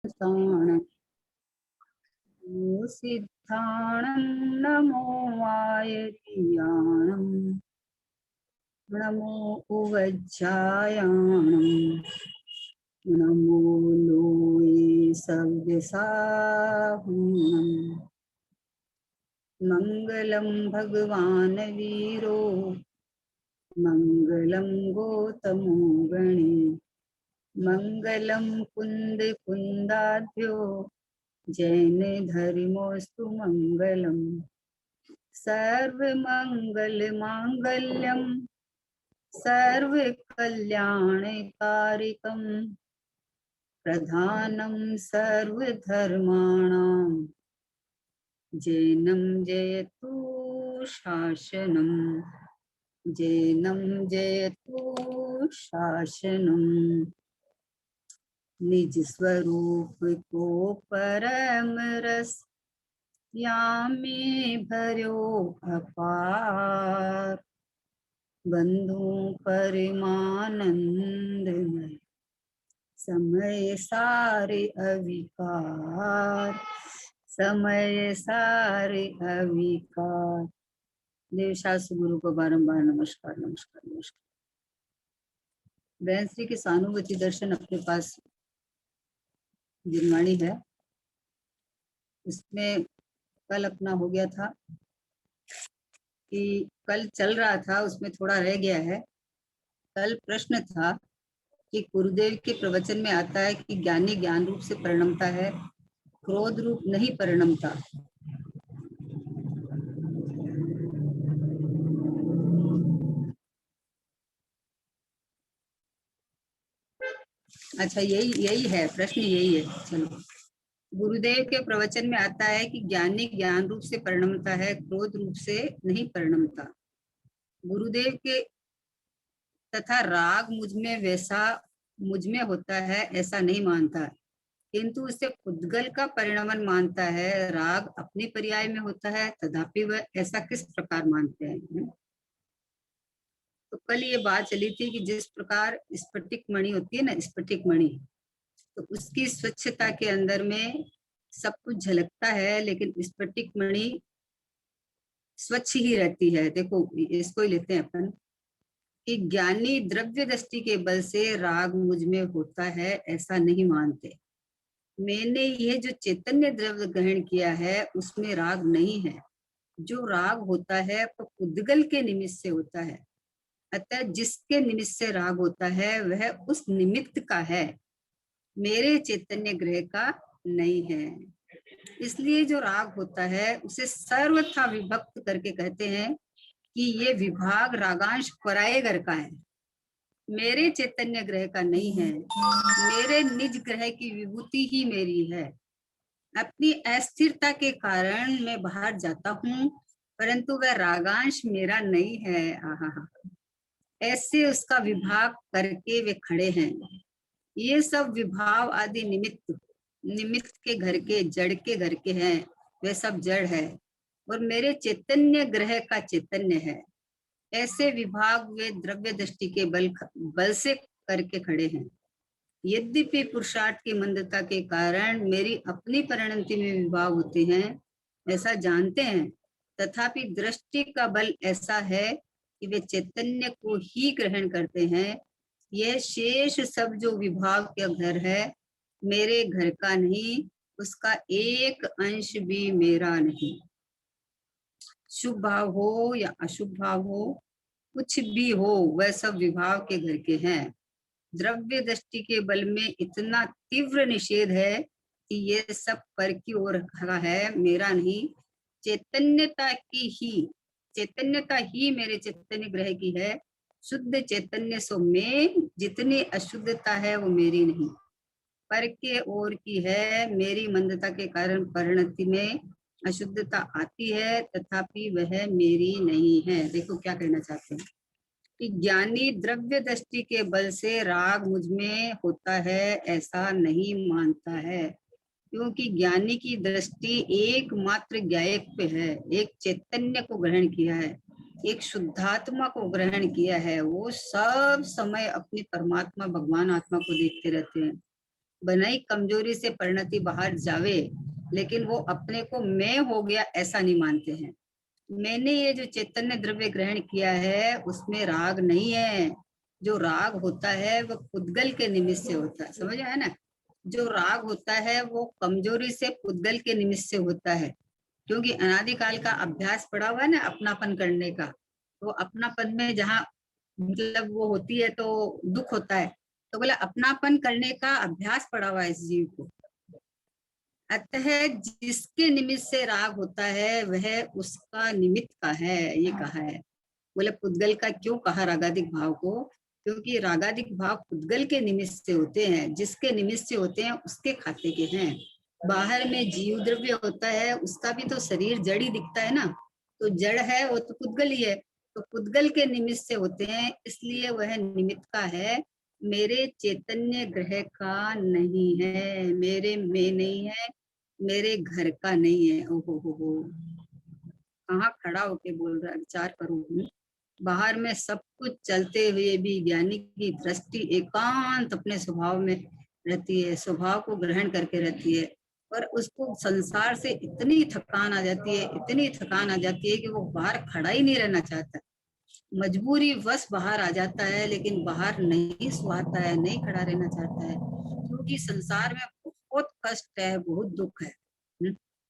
ताणं सिद्धाणं नमो वायतीयाणं नमो उवज्जायाणं नमो लोये सव्यसाहुणं मङ्गलं भगवान् वीरो मङ्गलं गौतमो गणे मङ्गलं कुन्द कुन्दाभ्यो जैन धर्मोऽस्तु मङ्गलम् सर्वमङ्गलमाङ्गल्यं सर्वकल्याणकारिकं प्रधानं सर्वधर्माणां जैनं जयतु शासनं जैनं जयतु शासनं निज स्वरूप को परम रस यामी भर्यो अपार बंधु परिमानंदमय समय सारे अविकार समय सारे अविकार। देवशास्त्र गुरु को बारंबार नमस्कार नमस्कार नमस्कार। बहन श्री के सहानुभूति दर्शन अपने पास जिनवाणी है, उसमें कल अपना हो गया था कि कल चल रहा था, उसमें थोड़ा रह गया है। कल प्रश्न था कि गुरुदेव के प्रवचन में आता है कि ज्ञानी ज्ञान रूप से परिणमता है, क्रोध रूप नहीं परिणमता। अच्छा, यही है प्रश्न, यही है। चलो, गुरुदेव के प्रवचन में आता है कि ज्ञानी ज्ञान रूप से परिणमता है, क्रोध रूप से नहीं परिणमता। गुरुदेव के तथा राग मुझ में होता है ऐसा नहीं मानता, किंतु उसे पुद्गल का परिणमन मानता है। राग अपने पर्याय में होता है, तथापि वह ऐसा किस प्रकार मानते हैं। तो कल ये बात चली थी कि जिस प्रकार स्फटिक मणि होती है ना, स्फटिक मणि, तो उसकी स्वच्छता के अंदर में सब कुछ झलकता है, लेकिन स्फटिक मणि स्वच्छ ही रहती है। देखो, इसको ही लेते हैं अपन कि ज्ञानी द्रव्य दृष्टि के बल से राग मुझ में होता है ऐसा नहीं मानते। मैंने ये जो चैतन्य द्रव्य ग्रहण किया है उसमें राग नहीं है। जो राग होता है वो उद्गल के निमित्त से होता है, अतः जिसके निमित्त से राग होता है वह उस निमित्त का है, मेरे चैतन्य ग्रह का नहीं है। इसलिए जो राग होता है उसे सर्वथा विभक्त करके कहते हैं कि ये विभाग रागांश परायगर का है, मेरे चैतन्य ग्रह का नहीं है। मेरे निज ग्रह की विभूति ही मेरी है। अपनी अस्थिरता के कारण मैं बाहर जाता हूँ, परंतु वह रागांश मेरा नहीं है। आहा, ऐसे उसका विभाग करके वे खड़े हैं। ये सब विभाव आदि निमित्त के घर के, जड़ के घर के हैं, वे सब जड़ है और मेरे चैतन्य ग्रह का चैतन्य है। ऐसे विभाग वे द्रव्य दृष्टि के बल से करके खड़े हैं। यद्यपि पुरुषार्थ की मंदता के कारण मेरी अपनी परिणति में विभाग होते हैं ऐसा जानते हैं, तथापि दृष्टि का बल ऐसा है कि वे चैतन्य को ही ग्रहण करते हैं। यह शेष सब जो विभाग का घर है मेरे घर का नहीं, उसका एक अंश भी मेरा नहीं। शुभ भाव हो या अशुभ भाव हो, कुछ भी हो, वह सब विभाग के घर के हैं। द्रव्य दृष्टि के बल में इतना तीव्र निषेध है कि ये सब पर की ओर रखा है, मेरा नहीं। चैतन्यता ही मेरे चैतन्य ग्रह की है। शुद्ध चैतन्य सो में जितनी अशुद्धता है वो मेरी नहीं, पर के ओर की है। मेरी मंदता के कारण परिणति में अशुद्धता आती है, तथापि वह मेरी नहीं है। देखो क्या कहना चाहते हैं कि ज्ञानी द्रव्य दृष्टि के बल से राग मुझ में होता है ऐसा नहीं मानता है, क्योंकि ज्ञानी की दृष्टि एकमात्र ज्ञायक पे है, एक चैतन्य को ग्रहण किया है, एक शुद्धात्मा को ग्रहण किया है। वो सब समय अपनी परमात्मा भगवान आत्मा को देखते रहते हैं। बनाई कमजोरी से परिणति बाहर जावे, लेकिन वो अपने को मैं हो गया ऐसा नहीं मानते हैं। मैंने ये जो चैतन्य द्रव्य ग्रहण किया है उसमें राग नहीं है। जो राग होता है वो पुद्गल के निमित्त से होता है, समझ आया ना। जो राग होता है वो कमजोरी से पुद्गल के निमित्त से होता है, क्योंकि अनादिकाल का अभ्यास पड़ा हुआ है ना अपनापन करने का। तो अपनापन में जहाँ मतलब वो होती है तो दुख होता है, तो बोला अपनापन करने का अभ्यास पड़ा हुआ है इस जीव को। अतः जिसके निमित्त से राग होता है वह उसका निमित्त का है, ये कहा है। बोले पुद्गल का क्यों कहा रागादिक भाव को, क्योंकि रागादिक भाव पुद्गल के निमित्त से होते हैं, जिसके निमित्त से होते हैं उसके खाते के हैं। बाहर में जीव द्रव्य होता है, उसका भी तो शरीर जड़ ही दिखता है ना, तो जड़ है वो तो पुद्गल ही है। तो पुद्गल के निमित्त से होते हैं, इसलिए वह निमित्त का है, मेरे चैतन्य ग्रह का नहीं है, मेरे में नहीं है, मेरे घर का नहीं है। ओहो हो, कहाँ खड़ा होके बोल रहा है, विचार करो। बाहर में सब कुछ चलते हुए भी ज्ञानी की दृष्टि एकांत अपने स्वभाव में रहती है, स्वभाव को ग्रहण करके रहती है। पर उसको संसार से इतनी थकान आ जाती है, इतनी थकान आ जाती है कि वो बाहर खड़ा ही नहीं रहना चाहता। मजबूरी वश बाहर आ जाता है, लेकिन बाहर नहीं सुहाता है, नहीं खड़ा रहना चाहता है, क्योंकि संसार में बहुत कष्ट है, बहुत दुख है।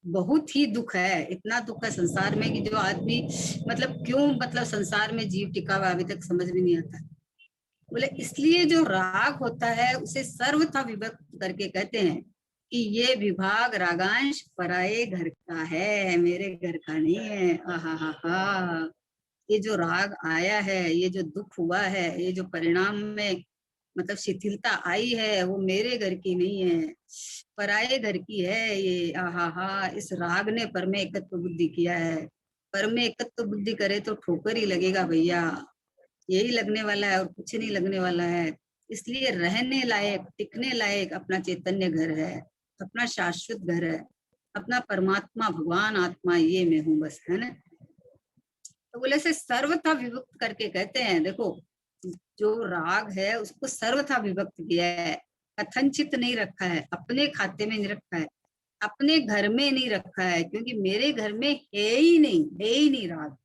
बहुत ही दुख है, इतना दुख है संसार में कि जो आदमी मतलब क्यों मतलब संसार में जीव टिका हुआ अभी तक समझ में नहीं आता। बोले इसलिए जो राग होता है उसे सर्वथा विभक्त करके कहते हैं कि ये विभाग रागांश पराये घर का है, मेरे घर का नहीं है। आहा हा हा, ये जो राग आया है, ये जो दुख हुआ है, ये जो परिणाम में मतलब शिथिलता आई है, वो मेरे घर की नहीं है, पराये घर की है ये। आहा हा, इस राग ने पर में एकत्व बुद्धि किया है। पर में एकत्व बुद्धि करे तो ठोकर ही लगेगा भैया, यही लगने वाला है और कुछ नहीं लगने वाला है। इसलिए रहने लायक, टिकने लायक अपना चैतन्य घर है, अपना शाश्वत घर है, अपना परमात्मा भगवान आत्मा ये मैं हूँ बस, है ना। तो बोले से सर्वथा विभक्त करके कहते हैं, देखो जो राग है उसको सर्वथा विभक्त किया है, कथनचित नहीं रखा है, अपने खाते में नहीं रखा है, अपने घर में नहीं रखा है, क्योंकि मेरे घर में है ही नहीं राग।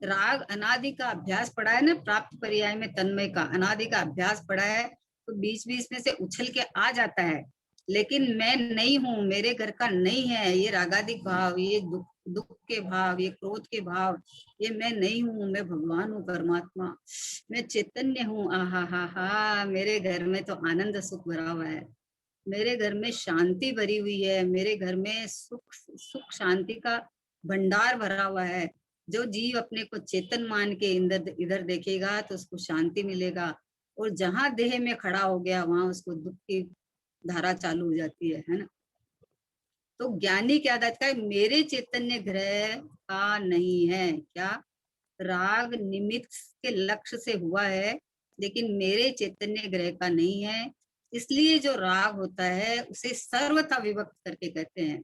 राग अनादि का अभ्यास पड़ा है ना, प्राप्त पर्याय में तन्मय का अनादि का अभ्यास पड़ा है, तो बीच बीच में से उछल के आ जाता है, लेकिन मैं नहीं हूँ, मेरे घर का नहीं है ये रागादिक भाव, ये दुख दुख के भाव, ये क्रोध के भाव, ये मैं नहीं हूँ, मैं भगवान हूँ, परमात्मा, मैं चैतन्य हूँ। आहा हा हा, मेरे घर में तो आनंद सुख भरा हुआ है, मेरे घर में शांति भरी हुई है, मेरे घर में सुख सुख शांति का भंडार भरा हुआ है। जो जीव अपने को चेतन मान के इधर इधर देखेगा तो उसको शांति मिलेगा, और जहां देह में खड़ा हो गया वहां उसको दुख की धारा चालू हो जाती है ना। तो ज्ञानी क्या कहता है, मेरे चैतन्य ग्रह का नहीं है क्या, राग निमित्त के लक्ष्य से हुआ है, लेकिन मेरे चैतन्य ग्रह का नहीं है। इसलिए जो राग होता है उसे सर्वथा विभक्त करके कहते हैं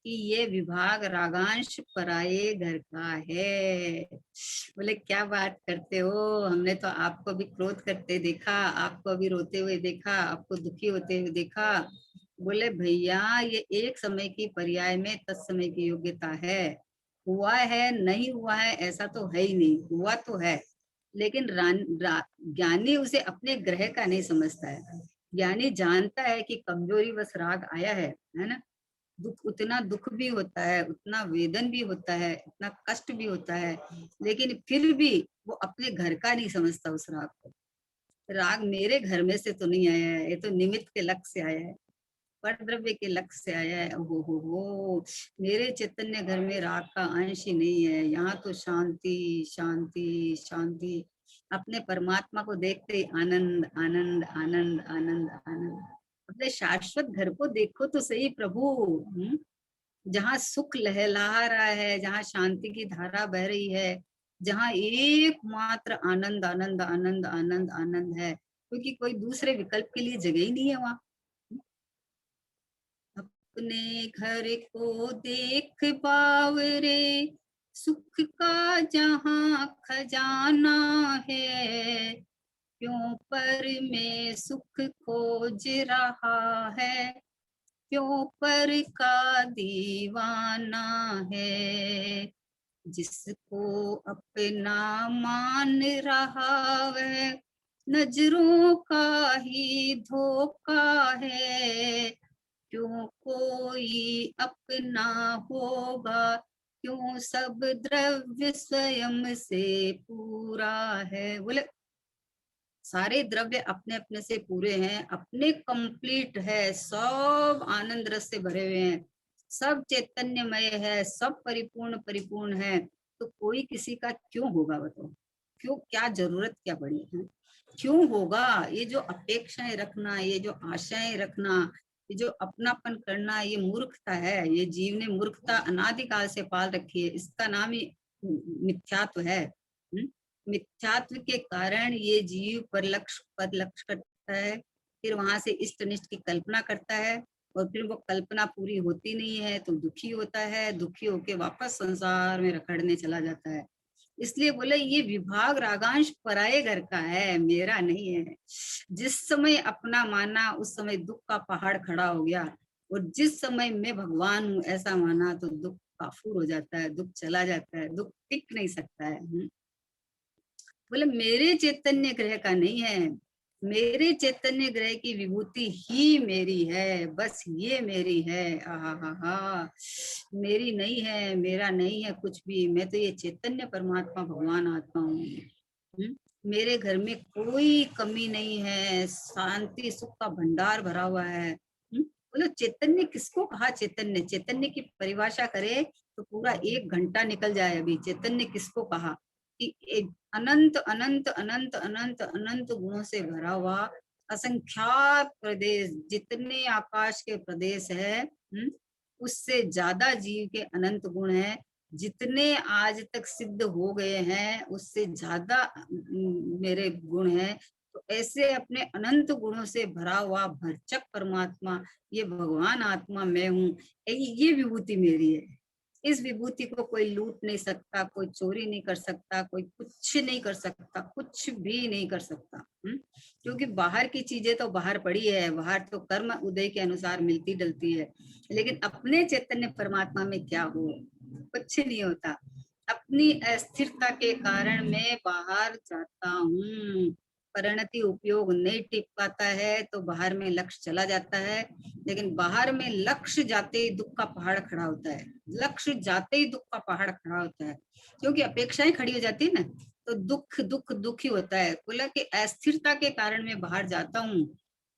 कि ये विभाग रागांश पराये घर का है। बोले क्या बात करते हो, हमने तो आपको भी क्रोध करते देखा, आपको अभी रोते हुए देखा, आपको दुखी होते हुए देखा। बोले भैया ये एक समय की पर्याय में तत्समय की योग्यता है, हुआ है नहीं हुआ है ऐसा तो है ही नहीं, हुआ तो है, लेकिन ज्ञानी उसे अपने ग्रह का नहीं समझता है। ज्ञानी जानता है कि कमजोरी बस राग आया है ना। दुख, उतना दुख भी होता है, उतना वेदन भी होता है, इतना कष्ट भी होता है, लेकिन फिर भी वो अपने घर का नहीं समझता उस राग को। राग मेरे घर में से तो नहीं आया है, ये तो निमित्त के लक्ष्य से आया है, पर द्रव्य के लक्ष्य से आया है। हो, मेरे चैतन्य घर में राग का अंश ही नहीं है, यहाँ तो शांति शांति शांति, अपने परमात्मा को देखते ही आनंद आनंद आनंद आनंद आनंद। अपने शाश्वत घर को देखो तो सही प्रभु, जहाँ सुख लहला रहा है, जहाँ शांति की धारा बह रही है, जहाँ एकमात्र आनंद आनंद आनंद आनंद आनंद है, क्योंकि कोई दूसरे विकल्प के लिए जगह ही नहीं है वहाँ। अपने घर को देख बावरे, सुख का जहाँ खजाना है, क्यों पर में सुख खोज रहा है, क्यों पर का दीवाना है। जिसको अपना मान रहा वह नजरों का ही धोखा है। क्यों कोई अपना होगा, क्यों सब द्रव्य स्वयं से पूरा है। बोले सारे द्रव्य अपने अपने से पूरे हैं, अपने कंप्लीट है, सब आनंद रस से भरे हुए हैं, सब चैतन्यमय है, सब परिपूर्ण परिपूर्ण है। तो कोई किसी का क्यों होगा बताओ? क्यों, क्या जरूरत क्या पड़ी है? क्यों होगा? ये जो अपेक्षाएं रखना, ये जो आशाएं रखना, ये जो अपनापन करना, ये मूर्खता है। ये जीव ने मूर्खता अनादिकाल से पाल रखी है, इसका नाम ही मिथ्यात्व है। मिथ्यात्व के कारण ये जीव पर लक्ष्य करता है, फिर वहां से इष्ट निष्ठ की कल्पना करता है, और फिर वो कल्पना पूरी होती नहीं है तो दुखी होता है, दुखी होके वापस संसार में रखड़ने चला जाता है। इसलिए बोले ये विभाग रागांश पराये घर का है, मेरा नहीं है। जिस समय अपना माना उस समय दुख का पहाड़ खड़ा हो गया, और जिस समय मैं भगवान हूँ ऐसा माना तो दुख काफूर हो जाता है, दुख चला जाता है, दुख टिक नहीं सकता है। बोले मेरे चैतन्य ग्रह का नहीं है, मेरे चैतन्य ग्रह की विभूति ही मेरी है, बस ये मेरी है। आहा हा हा, मेरी नहीं है, मेरा नहीं है कुछ भी, मैं तो ये चैतन्य परमात्मा भगवान आत्मा हूँ। मेरे घर में कोई कमी नहीं है, शांति सुख का भंडार भरा हुआ है। बोलो चैतन्य किसको कहा? चैतन्य, चैतन्य की परिभाषा करे तो पूरा 1 घंटा निकल जाए। अभी चैतन्य किसको कहा? कि एक अनंत अनंत अनंत अनंत अनंत गुणों से भरा हुआ असंख्यात प्रदेश, जितने आकाश के प्रदेश है, उससे ज्यादा जीव के अनंत गुण है। जितने आज तक सिद्ध हो गए हैं उससे ज्यादा मेरे गुण हैं। तो ऐसे अपने अनंत गुणों से भरा हुआ भरचक परमात्मा, ये भगवान आत्मा मैं हूँ, ये विभूति मेरी है। इस विभूति को कोई लूट नहीं सकता, कोई चोरी नहीं कर सकता, कोई कुछ नहीं कर सकता, कुछ भी नहीं कर सकता। क्योंकि बाहर की चीजें तो बाहर पड़ी है, बाहर तो कर्म उदय के अनुसार मिलती डलती है, लेकिन अपने चैतन्य परमात्मा में क्या हो? कुछ नहीं होता। अपनी अस्थिरता के कारण मैं बाहर जाता हूँ, परिणति उपयोग नहीं टिक पाता है तो बाहर में लक्ष्य चला जाता है, लेकिन बाहर में लक्ष्य जाते ही दुख का पहाड़ खड़ा होता है। लक्ष्य जाते ही दुख का पहाड़ खड़ा होता है, क्योंकि अपेक्षाएं खड़ी हो जाती है ना, तो दुख दुख दुख ही होता है। बोला कि अस्थिरता के कारण मैं बाहर जाता हूँ,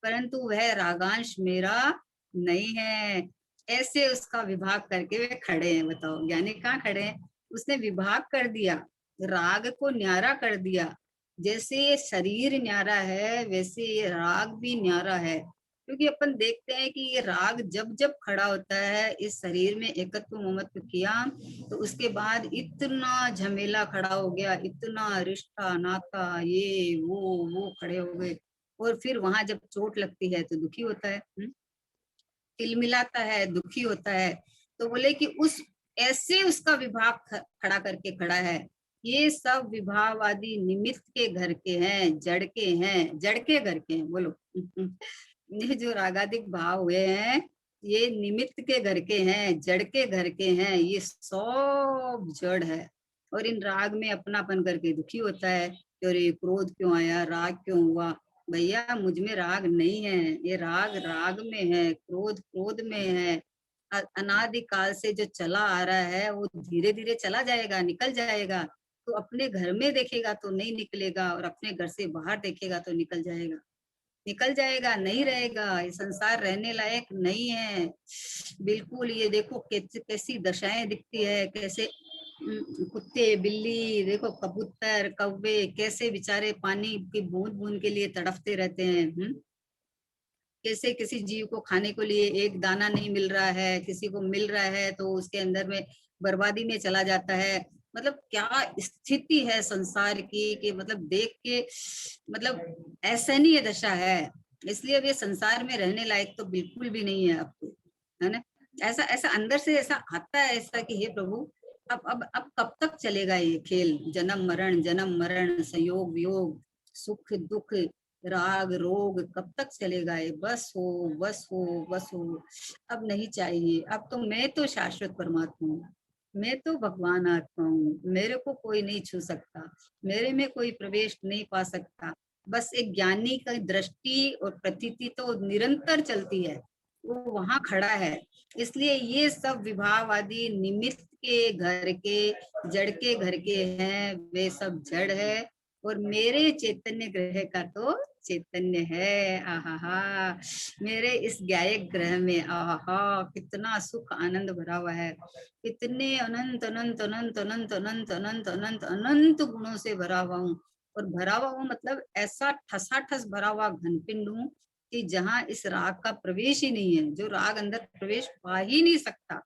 परंतु वह रागांश मेरा नहीं है। ऐसे उसका विभाग करके वे खड़े हैं। बताओ ज्ञानी कहाँ खड़े हैं? उसने विभाग कर दिया, राग को न्यारा कर दिया। जैसे ये शरीर न्यारा है वैसे ये राग भी न्यारा है। क्योंकि अपन देखते हैं कि ये राग जब जब खड़ा होता है इस शरीर में एकत्व ममत्व किया, तो उसके बाद इतना झमेला खड़ा हो गया, इतना रिश्ता नाता ये वो खड़े हो गए, और फिर वहां जब चोट लगती है तो दुखी होता है, तिलमिलाता है, दुखी होता है। तो बोले कि उस ऐसे उसका विभाग खड़ा करके खड़ा है। ये सब विभागवादी निमित्त के घर के हैं, जड़ के हैं, जड़ के घर के हैं। बोलो ये जो रागादिक भाव हुए हैं ये निमित्त के घर के हैं, जड़ के घर के हैं, ये सब जड़ है। और इन राग में अपनापन करके दुखी होता है कि अरे क्रोध क्यों आया, राग क्यों हुआ। भैया मुझ में राग नहीं है, ये राग राग में है, क्रोध क्रोध में है। अनादिकाल से जो चला आ रहा है वो धीरे धीरे चला जाएगा, निकल जाएगा। तो अपने घर में देखेगा तो नहीं निकलेगा, और अपने घर से बाहर देखेगा तो निकल जाएगा। निकल जाएगा, नहीं रहेगा। ये संसार रहने लायक नहीं है बिल्कुल। ये देखो कैसी दशाएं दिखती है, कैसे कुत्ते बिल्ली, देखो कबूतर कौवे कैसे बेचारे पानी की बूंद बूंद के लिए तड़पते रहते हैं। कैसे किसी जीव को खाने को लिए एक दाना नहीं मिल रहा है, किसी को मिल रहा है तो उसके अंदर में बर्बादी में चला जाता है। मतलब क्या स्थिति है संसार की, कि मतलब देख के मतलब ऐसा नहीं ये दशा है। इसलिए अब ये संसार में रहने लायक तो बिल्कुल भी नहीं है आपको, है ना। ऐसा ऐसा अंदर से ऐसा आता है ऐसा कि हे प्रभु, अब कब तक चलेगा ये खेल, जन्म मरण संयोग वियोग। सुख दुख राग रोग कब तक चलेगा? ये बस हो, बस हो, बस हो, अब नहीं चाहिए। अब तो मैं तो शाश्वत परमात्मा हूँ, मैं तो भगवान आत्मा हूँ, मेरे को कोई नहीं छू सकता, मेरे में कोई प्रवेश नहीं पा सकता। बस एक ज्ञानी का दृष्टि और प्रतीति तो निरंतर चलती है, वो वहां खड़ा है। इसलिए ये सब विभाववादी निमित्त के घर के, जड़ के घर के हैं, वे सब जड़ है। और मेरे चैतन्य ग्रह का तो चैतन्य है। आहा, मेरे इस गायक ग्रह में आहा कितना सुख आनंद भरा हुआ है, कितने अनंत अनंत अनंत अनंत अनंत अनंत अनंत अनंत गुणों से भरा हुआ हूँ। और भरा हुआ हूँ मतलब ऐसा ठसाठस भरा हुआ घनपिंड हूँ कि जहाँ इस राग का प्रवेश ही नहीं है, जो राग अंदर प्रवेश पा ही नहीं सकता।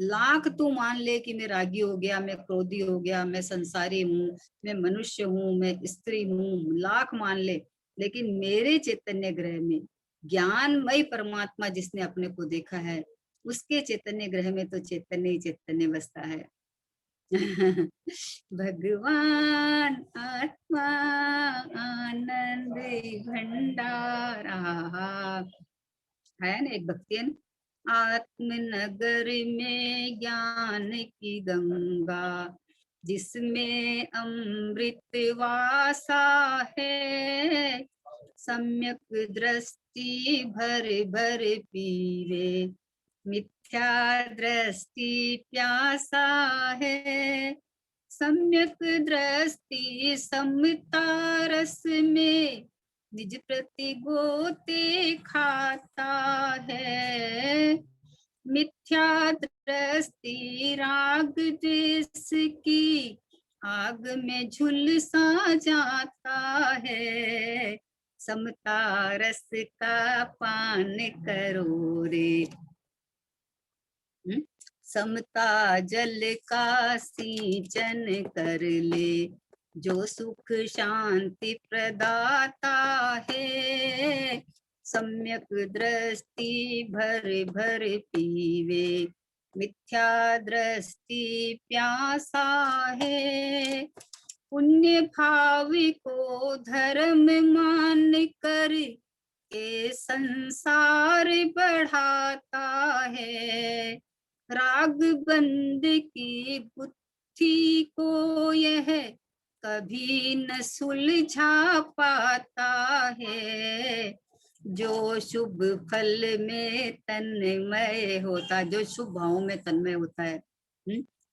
लाख तू मान ले कि मैं रागी हो गया, मैं क्रोधी हो गया, मैं संसारी हूँ, मैं मनुष्य हूँ, मैं स्त्री हूँ, लाख मान ले, लेकिन मेरे चैतन्य ग्रह में ज्ञानमय परमात्मा जिसने अपने को देखा है, उसके चैतन्य ग्रह में तो चैतन्य ही चैतन्य बसता है। भगवान आत्मा आनंद भंडार। है ना एक भक्ति है ना, आत्मनगर में ज्ञान की गंगा, जिसमें अमृत वासा है, सम्यक दृष्टि भर भर पीवे, मिथ्या दृष्टि प्यासा है, सम्यक दृष्टि समता रस में निज प्रति गोते खाता है, मिथ्या दृष्टि राग जिसकी आग में झुलसा जाता है, समता रस का पान करो रे। समता जल का सिंचन कर ले, जो सुख शांति प्रदाता है, सम्यक दृष्टि भर भर पीवे, मिथ्या दृष्टि प्यासा है, पुण्य भाव को धर्म मान कर के संसार बढ़ाता है, राग बंद की गुत्थी को यह कभी न सुलझा पाता है, जो शुभ फल में तन्मय होता है, जो शुभ भाव में तन्मय होता है,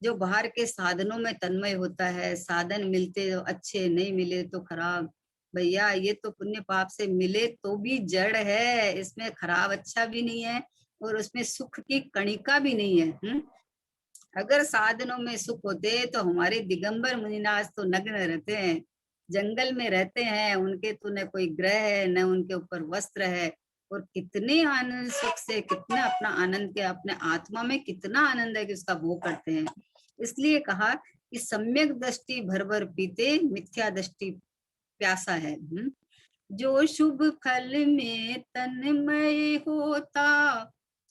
जो बाहर के साधनों में तन्मय होता है, साधन मिलते तो अच्छे, नहीं मिले तो खराब। भैया ये तो पुण्य पाप से मिले तो भी जड़ है, इसमें खराब अच्छा भी नहीं है और उसमें सुख की कणिका भी नहीं है। अगर साधनों में सुख होते तो हमारे दिगंबर मुनिनाथ तो नग्न रहते हैं, जंगल में रहते हैं, उनके तो न कोई ग्रह है न उनके ऊपर वस्त्र है, और कितने आनंद सुख से, कितना अपना आनंद के, अपने आत्मा में कितना आनंद है कि उसका भोग करते हैं। इसलिए कहा कि सम्यक दृष्टि भर भर पीते, मिथ्या दृष्टि प्यासा है। जो शुभ फल में तन्मय होता,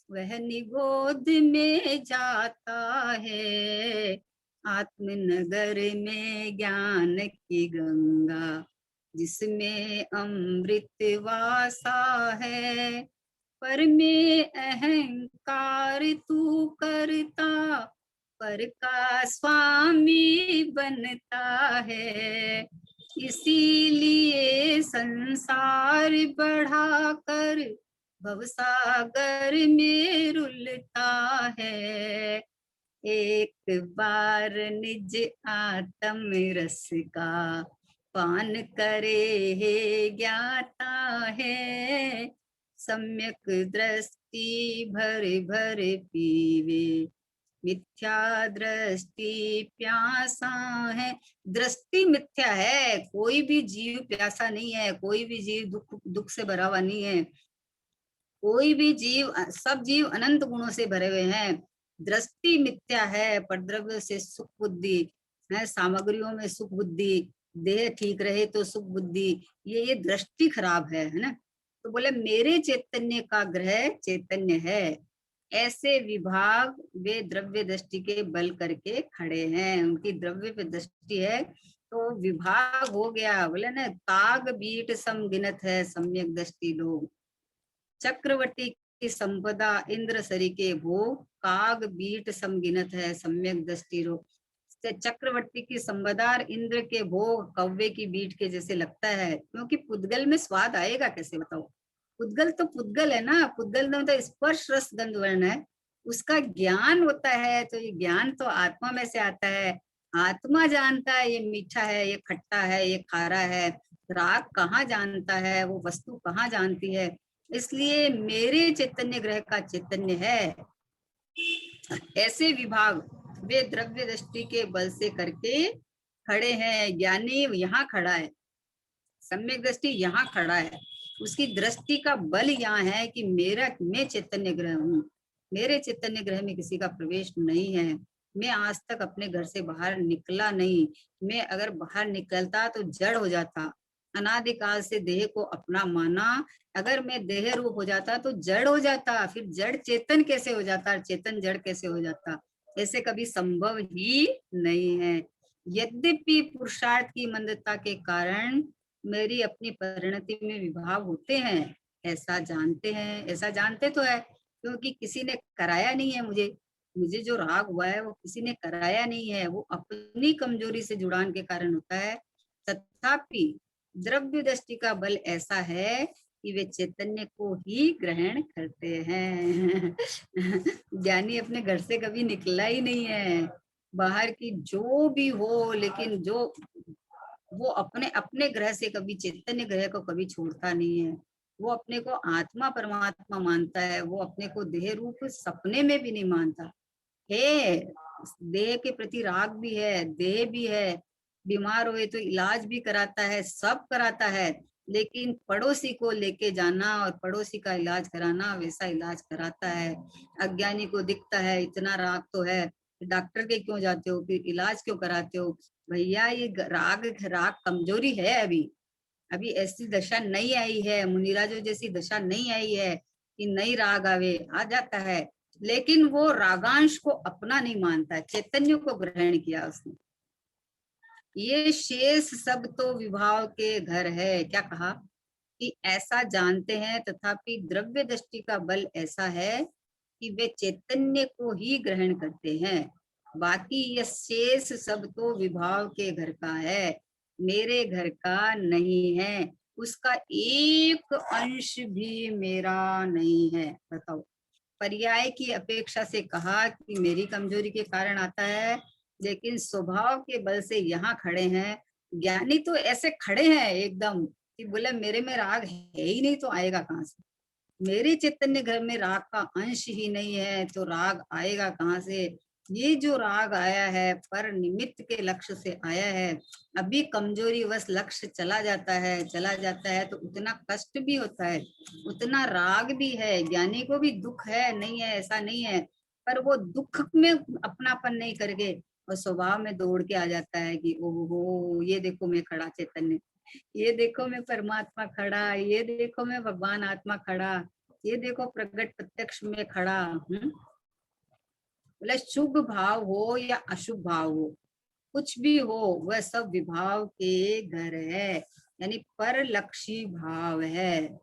वह निगोद में जाता है, आत्मनगर में ज्ञान की गंगा, जिसमें अमृत वासा है, पर में अहंकार तू करता, पर का स्वामी बनता है, इसीलिए संसार बढ़ाकर भवसागर में रुलता है, एक बार निज आत्म रस का पान करे हे ज्ञाता है, सम्यक दृष्टि भर भर पीवे, मिथ्या दृष्टि प्यासा है। दृष्टि मिथ्या है, कोई भी जीव प्यासा नहीं है, कोई भी जीव दुख दुख से भरा हुआ नहीं है, कोई भी जीव, सब जीव अनंत गुणों से भरे हुए हैं। दृष्टि मिथ्या है, पर द्रव्य से सुख बुद्धि है, सामग्रियों में सुख बुद्धि, देह ठीक रहे तो सुख बुद्धि, ये दृष्टि खराब है ना। तो बोले मेरे चैतन्य का ग्रह चैतन्य है, ऐसे विभाग वे द्रव्य दृष्टि के बल करके खड़े हैं, उनकी द्रव्य पे दृष्टि है, तो विभाग हो गया, बोले ना काग बीट सम गिनत है सम्यक दृष्टि लोग। चक्रवर्ती की संपदा इंद्र सरी के भोग, काग बीट सम गिनत है सम्यक दृष्टि लोग। चक्रवर्ती की संपदा इंद्र के भोग कौवे की बीट के जैसे लगता है, क्योंकि पुद्गल में स्वाद आएगा कैसे बताओ। पुद्गल तो पुद्गल है ना, पुद्गल में तो स्पर्श रस गंध वर्ण है, उसका ज्ञान होता है, तो ये ज्ञान तो आत्मा में से आता है। आत्मा जानता है ये मीठा है, ये खट्टा है, ये खारा है। राग कहाँ जानता है, वो वस्तु कहाँ जानती है। इसलिए मेरे चैतन्य ग्रह का चैतन्य है। ऐसे विभाग वे द्रव्य दृष्टि के बल से करके खड़े हैं। ज्ञानी यहाँ खड़ा है, सम्यक दृष्टि यहाँ खड़ा है, उसकी दृष्टि का बल यहाँ है कि मैं चैतन्य ग्रह हूँ। मेरे चैतन्य ग्रह में किसी का प्रवेश नहीं है। मैं आज तक अपने घर से बाहर निकला नहीं। मैं अगर बाहर निकलता तो जड़ हो जाता। अनादिकाल से देह को अपना माना, अगर मैं देह रूप हो जाता तो जड़ हो जाता। फिर जड़ चेतन कैसे हो जाता, चेतन जड़ कैसे हो जाता, ऐसे कभी संभव ही नहीं है। यद्यपि पुरुषार्थ की मंदता के कारण मेरी अपनी परिणति में विभाग होते हैं, ऐसा जानते हैं, ऐसा जानते तो है, क्योंकि किसी ने कराया नहीं है मुझे। मुझे जो राग हुआ है वो किसी ने कराया नहीं है, वो अपनी कमजोरी से जुड़ान के कारण होता है। तथापि द्रव्य दृष्टि का बल ऐसा है कि वे चैतन्य को ही ग्रहण करते हैं। ज्ञानी अपने घर से कभी निकला ही नहीं है, बाहर की जो भी हो, लेकिन जो वो अपने अपने ग्रह से कभी चैतन्य ग्रह को कभी छोड़ता नहीं है। वो अपने को आत्मा परमात्मा मानता है, वो अपने को देह रूप सपने में भी नहीं मानता है। देह के प्रति राग भी है, देह भी है, बीमार हुए तो इलाज भी कराता है, सब कराता है, लेकिन पड़ोसी को लेके जाना और पड़ोसी का इलाज कराना, वैसा इलाज कराता है। अज्ञानी को दिखता है इतना राग तो है, डॉक्टर के क्यों जाते हो, फिर इलाज क्यों कराते हो। भैया ये राग राग कमजोरी है, अभी अभी ऐसी दशा नहीं आई है, मुनिराजो जैसी दशा नहीं आई है कि नई राग आवे, आ जाता है, लेकिन वो रागांश को अपना नहीं मानता, चैतन्य को ग्रहण किया उसने। ये शेष सब तो विभाव के घर है, क्या कहा कि ऐसा जानते हैं, तथापि द्रव्य दृष्टि का बल ऐसा है कि वे चैतन्य को ही ग्रहण करते हैं। बाकी यह शेष सब तो विभाव के घर का है, मेरे घर का नहीं है, उसका एक अंश भी मेरा नहीं है। बताओ, पर्याय की अपेक्षा से कहा कि मेरी कमजोरी के कारण आता है, लेकिन स्वभाव के बल से यहाँ खड़े हैं। ज्ञानी तो ऐसे खड़े हैं एकदम कि बोले मेरे में राग है ही नहीं तो आएगा कहाँ से। मेरे चैतन्य घर में राग का अंश ही नहीं है, तो राग आएगा कहाँ से। ये जो राग आया है पर निमित्त के लक्ष्य से आया है। अभी कमजोरी वश लक्ष्य चला जाता है, चला जाता है तो उतना कष्ट भी होता है, उतना राग भी है। ज्ञानी को भी दुख है, नहीं है ऐसा नहीं है, पर वो दुख में अपनापन नहीं करके और स्वभाव में दौड़ के आ जाता है कि ओहो ये देखो मैं खड़ा चैतन्य, ये देखो मैं परमात्मा खड़ा, ये देखो मैं भगवान आत्मा खड़ा, ये देखो प्रगट प्रत्यक्ष में खड़ा। बोले शुभ भाव हो या अशुभ भाव हो, कुछ भी हो, वह सब विभाव के घर है, यानी परलक्षी भाव है।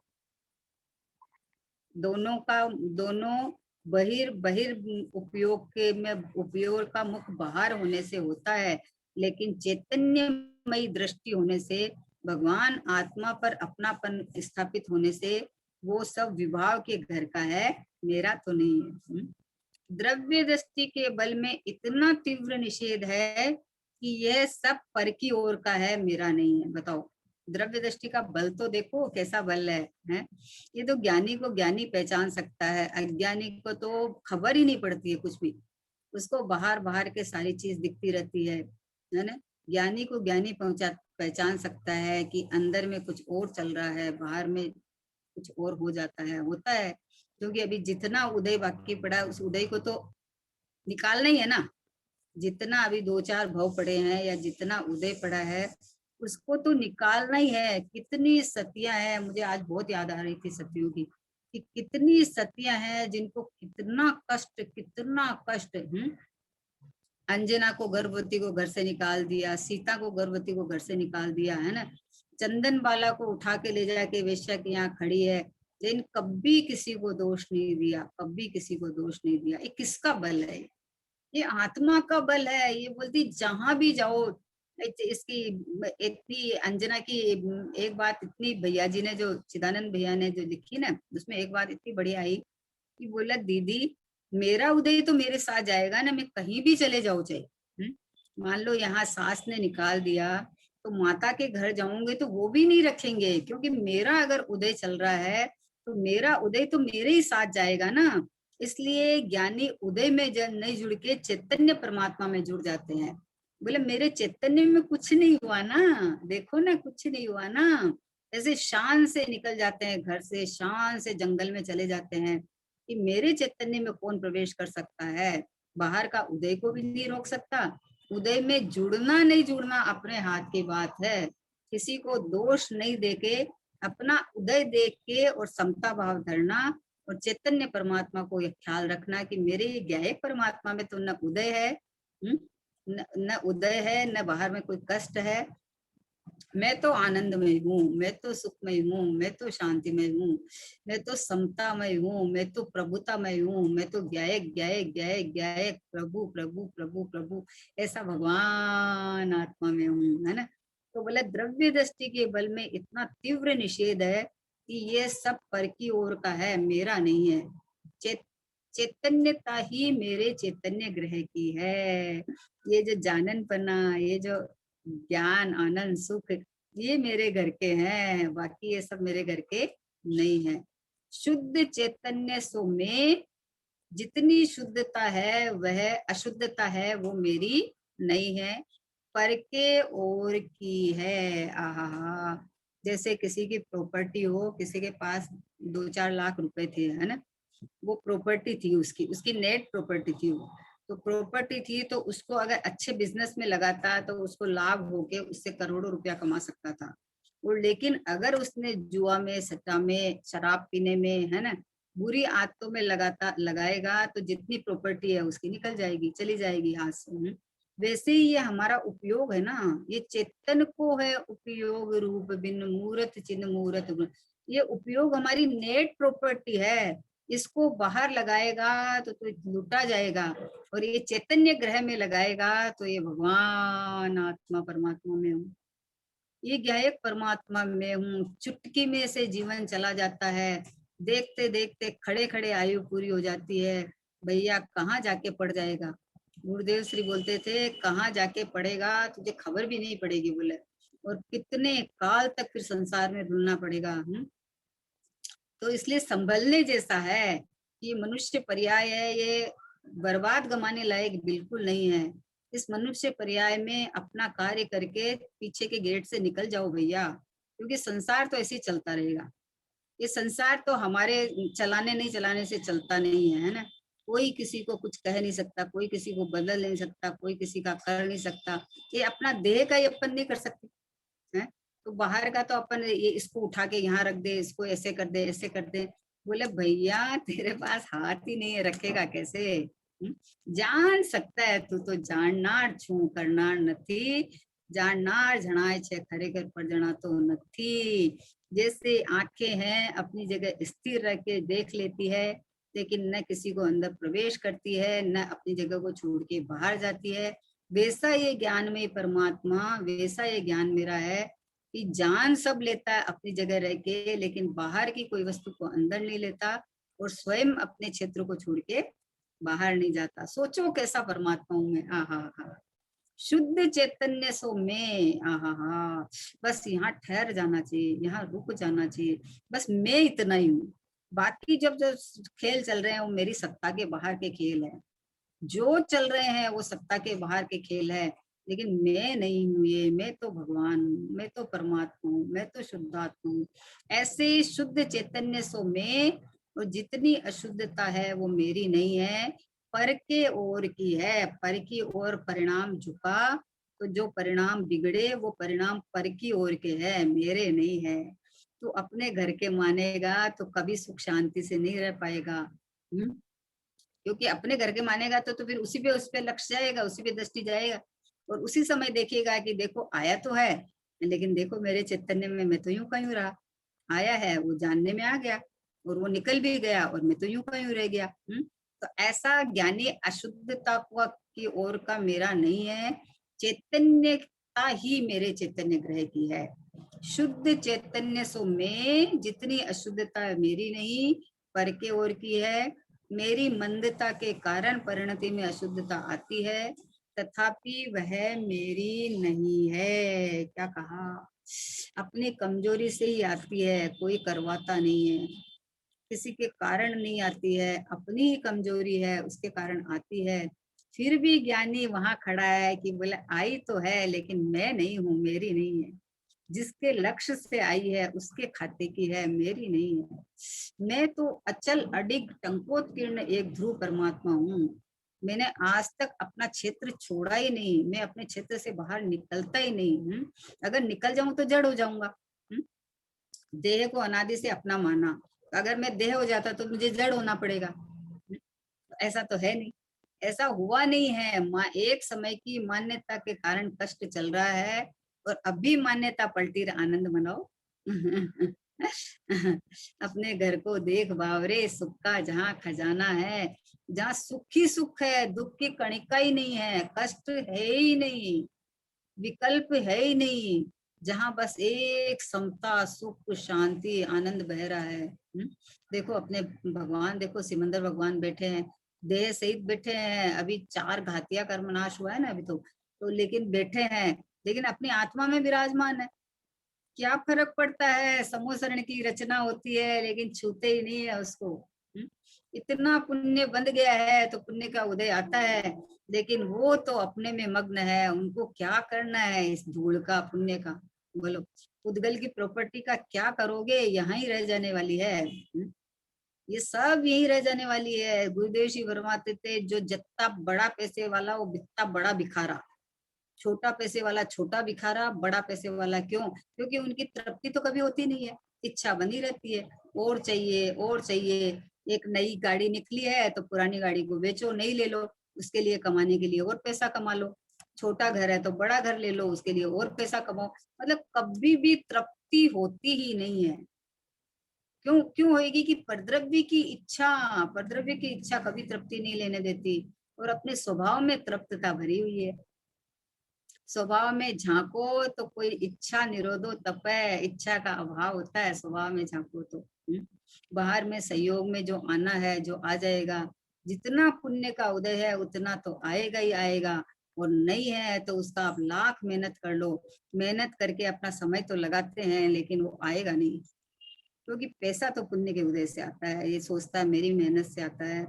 दोनों का दोनों बहिर बहिर उपयोग के में उपयोग का मुख बाहर होने से होता है, लेकिन चैतन्यमयी दृष्टि होने से, भगवान आत्मा पर अपनापन स्थापित होने से वो सब विभाव के घर का है, मेरा तो नहीं है। द्रव्य दृष्टि के बल में इतना तीव्र निषेध है कि यह सब पर की ओर का है, मेरा नहीं है। बताओ, द्रव्य दृष्टि का बल तो देखो कैसा बल है? ये तो ज्ञानी को ज्ञानी पहचान सकता है, अज्ञानी को तो खबर ही नहीं पड़ती है कुछ भी, उसको बाहर बाहर के सारी चीज दिखती रहती है ना। ज्ञानी को ज्ञानी पहचान सकता है कि अंदर में कुछ और चल रहा है, बाहर में कुछ और हो जाता है, होता है, क्योंकि अभी जितना उदय बाकी पड़ा है उस उदय को तो निकालना ही है ना। जितना अभी दो चार भव पड़े हैं या जितना उदय पड़ा है उसको तो निकालना ही है। कितनी सतियां हैं, मुझे आज बहुत याद आ रही थी सतियों की, कि कितनी सतियां हैं जिनको कितना कष्ट अंजना को गर्भवती को घर से निकाल दिया, सीता को गर्भवती को घर से निकाल दिया, है ना। चंदन बाला को उठा के ले जाके वेश्या के यहाँ खड़ी है, लेकिन कभी किसी को दोष नहीं दिया, कभी किसी को दोष नहीं दिया। ये किसका बल है? ये आत्मा का बल है। ये बोलती जहां भी जाओ। इसकी इतनी अंजना की एक बात इतनी भैया जी ने, जो चिदानंद भैया ने जो लिखी ना, उसमें एक बात इतनी बढ़िया आई कि बोला दीदी मेरा उदय तो मेरे साथ जाएगा ना, मैं कहीं भी चले जाऊं चाहे। मान लो यहाँ सास ने निकाल दिया तो माता के घर जाऊंगे तो वो भी नहीं रखेंगे, क्योंकि मेरा अगर उदय चल रहा है तो मेरा उदय तो मेरे ही साथ जाएगा ना। इसलिए ज्ञानी उदय में जब नहीं जुड़ के चैतन्य परमात्मा में जुड़ जाते हैं। बोले मेरे चैतन्य में कुछ नहीं हुआ ना, देखो ना कुछ नहीं हुआ ना। ऐसे शान से निकल जाते हैं घर से, शान से जंगल में चले जाते हैं कि मेरे चैतन्य में कौन प्रवेश कर सकता है। बाहर का उदय को भी नहीं रोक सकता। उदय में जुड़ना नहीं जुड़ना अपने हाथ की बात है। किसी को दोष नहीं देके अपना उदय देख के और समता भाव धरना और चैतन्य परमात्मा को यह ख्याल रखना कि मेरे ज्ञायक परमात्मा में तो न उदय है, न उदय है, न बाहर में कोई कष्ट है। मैं तो आनंदमय हूँ, मैं तो सुखमय हूँ, मैं तो शांतिमय हूँ, मैं तो समतामय हूँ, मैं तो प्रभुतामय हूँ, मैं तो ज्ञायक ज्ञायक ज्ञायक ज्ञायक प्रभु प्रभु प्रभु प्रभु ऐसा भगवान आत्मा में हूँ, है ना। तो बोले द्रव्य दृष्टि के बल में इतना तीव्र निषेध है कि ये सब पर की ओर का है, मेरा नहीं है। चैतन्यता ही मेरे चैतन्य ग्रह की है। ये जो जाननपना, ये जो ज्ञान आनंद सुख, ये मेरे घर के हैं, बाकी ये सब मेरे घर के नहीं है। शुद्ध चैतन्य सो में जितनी शुद्धता है वह अशुद्धता है वो मेरी नहीं है, पर के और की है। आहा, जैसे किसी की प्रॉपर्टी हो, किसी के पास 2-4 लाख रुपए थे, है ना, वो प्रॉपर्टी थी उसकी, उसकी नेट प्रॉपर्टी थी वो। तो प्रॉपर्टी थी तो उसको अगर अच्छे बिजनेस में लगाता तो उसको लाभ होके उससे करोड़ों रुपया कमा सकता था। और लेकिन अगर उसने जुआ में, सट्टा में, शराब पीने में, है ना, बुरी आदतों में लगाएगा तो जितनी प्रॉपर्टी है उसकी निकल जाएगी, चली जाएगी हाथ से। वैसे ही ये हमारा उपयोग है ना, ये चेतन को है उपयोग रूप बिन मूरत चिन्ह मूरत गुण। ये उपयोग हमारी नेट प्रॉपर्टी है, इसको बाहर लगाएगा तो लूटा जाएगा, और ये चैतन्य ग्रह में लगाएगा तो ये भगवान आत्मा परमात्मा में हूँ, ये ज्ञायक परमात्मा में हूँ। चुटकी में से जीवन चला जाता है, देखते देखते खड़े खड़े आयु पूरी हो जाती है। भैया कहाँ जाके पड़ जाएगा। गुरुदेव श्री बोलते थे कहाँ जाके पड़ेगा तुझे खबर भी नहीं पड़ेगी बोले, और कितने काल तक फिर संसार में रुलना पड़ेगा। तो इसलिए संभलने जैसा है कि मनुष्य पर्याय है, ये बर्बाद गमाने लायक बिल्कुल नहीं है। इस मनुष्य पर्याय में अपना कार्य करके पीछे के गेट से निकल जाओ भैया, क्योंकि संसार तो ऐसे ही चलता रहेगा। ये संसार तो हमारे चलाने नहीं चलाने से चलता नहीं है, है ना। कोई किसी को कुछ कह नहीं सकता, कोई किसी को बदल नहीं सकता, कोई किसी का कर नहीं सकता। ये अपना देह का ही अपन नहीं कर सकते हैं। तो बाहर का तो अपन ये इसको उठा के यहाँ रख दे, इसको ऐसे कर दे, ऐसे कर दे। बोले भैया तेरे पास हाथ ही नहीं है, रखेगा कैसे। जान सकता है तू तो जाननार छू करनार नथी, जाननार जनाए छे खरेखर पर जना तो नथी। जैसे आंखें हैं अपनी जगह स्थिर रह के देख लेती है, लेकिन न किसी को अंदर प्रवेश करती है, न अपनी जगह को छोड़ के बाहर जाती है। वैसा ये ज्ञान में परमात्मा, वैसा ये ज्ञान मेरा है कि जान सब लेता है अपनी जगह रह के, लेकिन बाहर की कोई वस्तु को अंदर नहीं लेता, और स्वयं अपने क्षेत्र को छोड़ के बाहर नहीं जाता। सोचो कैसा परमात्मा हूं मैं। आहा हा, शुद्ध चैतन्य सो मैं। आहा हा, बस यहाँ ठहर जाना चाहिए, यहाँ रुक जाना चाहिए, बस मैं इतना ही हूँ। बाकी जब जब खेल चल रहे हैं वो मेरी सत्ता के बाहर के खेल है, जो चल रहे हैं वो सत्ता के बाहर के खेल है, लेकिन मैं नहीं हूँ ये, मैं तो भगवान हूँ, मैं तो परमात्मा हूँ, मैं तो शुद्धात्मा हूँ। ऐसे शुद्ध चैतन्य सो मैं, और जितनी अशुद्धता है वो मेरी नहीं है, पर के ओर की है। पर की ओर परिणाम झुका तो जो परिणाम बिगड़े वो परिणाम पर की ओर के है, मेरे नहीं है। तो अपने घर के मानेगा तो कभी सुख शांति से नहीं रह पाएगा। क्योंकि अपने घर के मानेगा तो फिर उस पे लक्ष्य जाएगा, उसी पे दृष्टि जाएगा और उसी समय देखिएगा कि देखो आया तो है, लेकिन देखो मेरे चैतन्य में मैं तो यूं का यूं रहा। आया है वो जानने में आ गया और वो निकल भी गया और मैं तो यूं का यूं रह गया। तो ऐसा ज्ञानी अशुद्धता की ओर का मेरा नहीं है, चैतन्यता ही मेरे चैतन्य ग्रह की है। शुद्ध चैतन्य सो में, जितनी अशुद्धता मेरी नहीं पर के ओर की है। मेरी मंदता के कारण परिणति में अशुद्धता आती है, तथापि वह मेरी नहीं है। क्या कहा? अपनी कमजोरी से ही आती है, कोई करवाता नहीं है, किसी के कारण नहीं आती है, अपनी ही कमजोरी है उसके कारण आती है। फिर भी ज्ञानी वहां खड़ा है कि बोले आई तो है लेकिन मैं नहीं हूँ, मेरी नहीं है। जिसके लक्ष्य से आई है उसके खाते की है, मेरी नहीं है। मैं तो अचल अडिग टंकोत्कीर्ण एक ध्रुव परमात्मा हूँ। मैंने आज तक अपना क्षेत्र छोड़ा ही नहीं, मैं अपने क्षेत्र से बाहर निकलता ही नहीं। अगर निकल जाऊं तो जड़ हो जाऊंगा। देह को अनादि से अपना माना, अगर मैं देह हो जाता तो मुझे जड़ होना पड़ेगा। ऐसा तो है नहीं, ऐसा हुआ नहीं है। एक समय की मान्यता के कारण कष्ट चल रहा है और अभी मान्यता पलटी, आनंद मनाओ। अपने घर को देख बावरे, सुख का जहाँ खजाना है, जहाँ सुख ही सुख है, दुख की कणिका ही नहीं है, कष्ट है ही नहीं, विकल्प है ही नहीं, जहाँ बस एक समता, सुख, शांति, आनंद बह रहा है। देखो अपने भगवान, देखो सिमंदर भगवान बैठे हैं, देह सहित बैठे हैं। अभी 4 घातिया कर्म नाश हुआ है ना अभी तो लेकिन बैठे हैं, लेकिन अपनी आत्मा में विराजमान है। क्या फर्क पड़ता है, समूसरण की रचना होती है लेकिन छूते ही नहीं है उसको। इतना पुण्य बंध गया है तो पुण्य का उदय आता है, लेकिन वो तो अपने में मग्न है। उनको क्या करना है इस धूल का, पुण्य का? बोलो, उद्गल की प्रॉपर्टी का क्या करोगे? यहाँ ही रह जाने वाली है। ये सब यही रह जाने वाली है। गुरुदेव जी फरमाते थे, जो जितना बड़ा पैसे वाला वो बितना बड़ा भिखारा, छोटा पैसे वाला छोटा भिखारा, बड़ा पैसे वाला क्यों? क्योंकि उनकी तृप्ति तो कभी होती नहीं है, इच्छा बनी रहती है, और चाहिए और चाहिए। एक नई गाड़ी निकली है तो पुरानी गाड़ी को बेचो, नई ले लो, उसके लिए कमाने के लिए और पैसा कमा लो। छोटा घर है तो बड़ा घर ले लो, उसके लिए और पैसा कमाओ। मतलब कभी भी तृप्ति होती ही नहीं है। क्यों क्यों होएगी? कि परद्रव्य की इच्छा कभी तृप्ति नहीं लेने देती, और अपने स्वभाव में तृप्तता भरी हुई है। स्वभाव में झांको तो कोई इच्छा निरोधो तपय, इच्छा का अभाव होता है स्वभाव में झांको तो। बाहर में सहयोग में जो आना है, जो आ जाएगा। जितना पुण्य का उदय है उतना तो आएगा ही आएगा, और नहीं है तो उसका आप लाख मेहनत कर लो, मेहनत करके अपना समय तो लगाते हैं लेकिन वो आएगा नहीं। क्योंकि पैसा तो पुण्य के उदय से आता है, ये सोचता है मेरी मेहनत से आता है।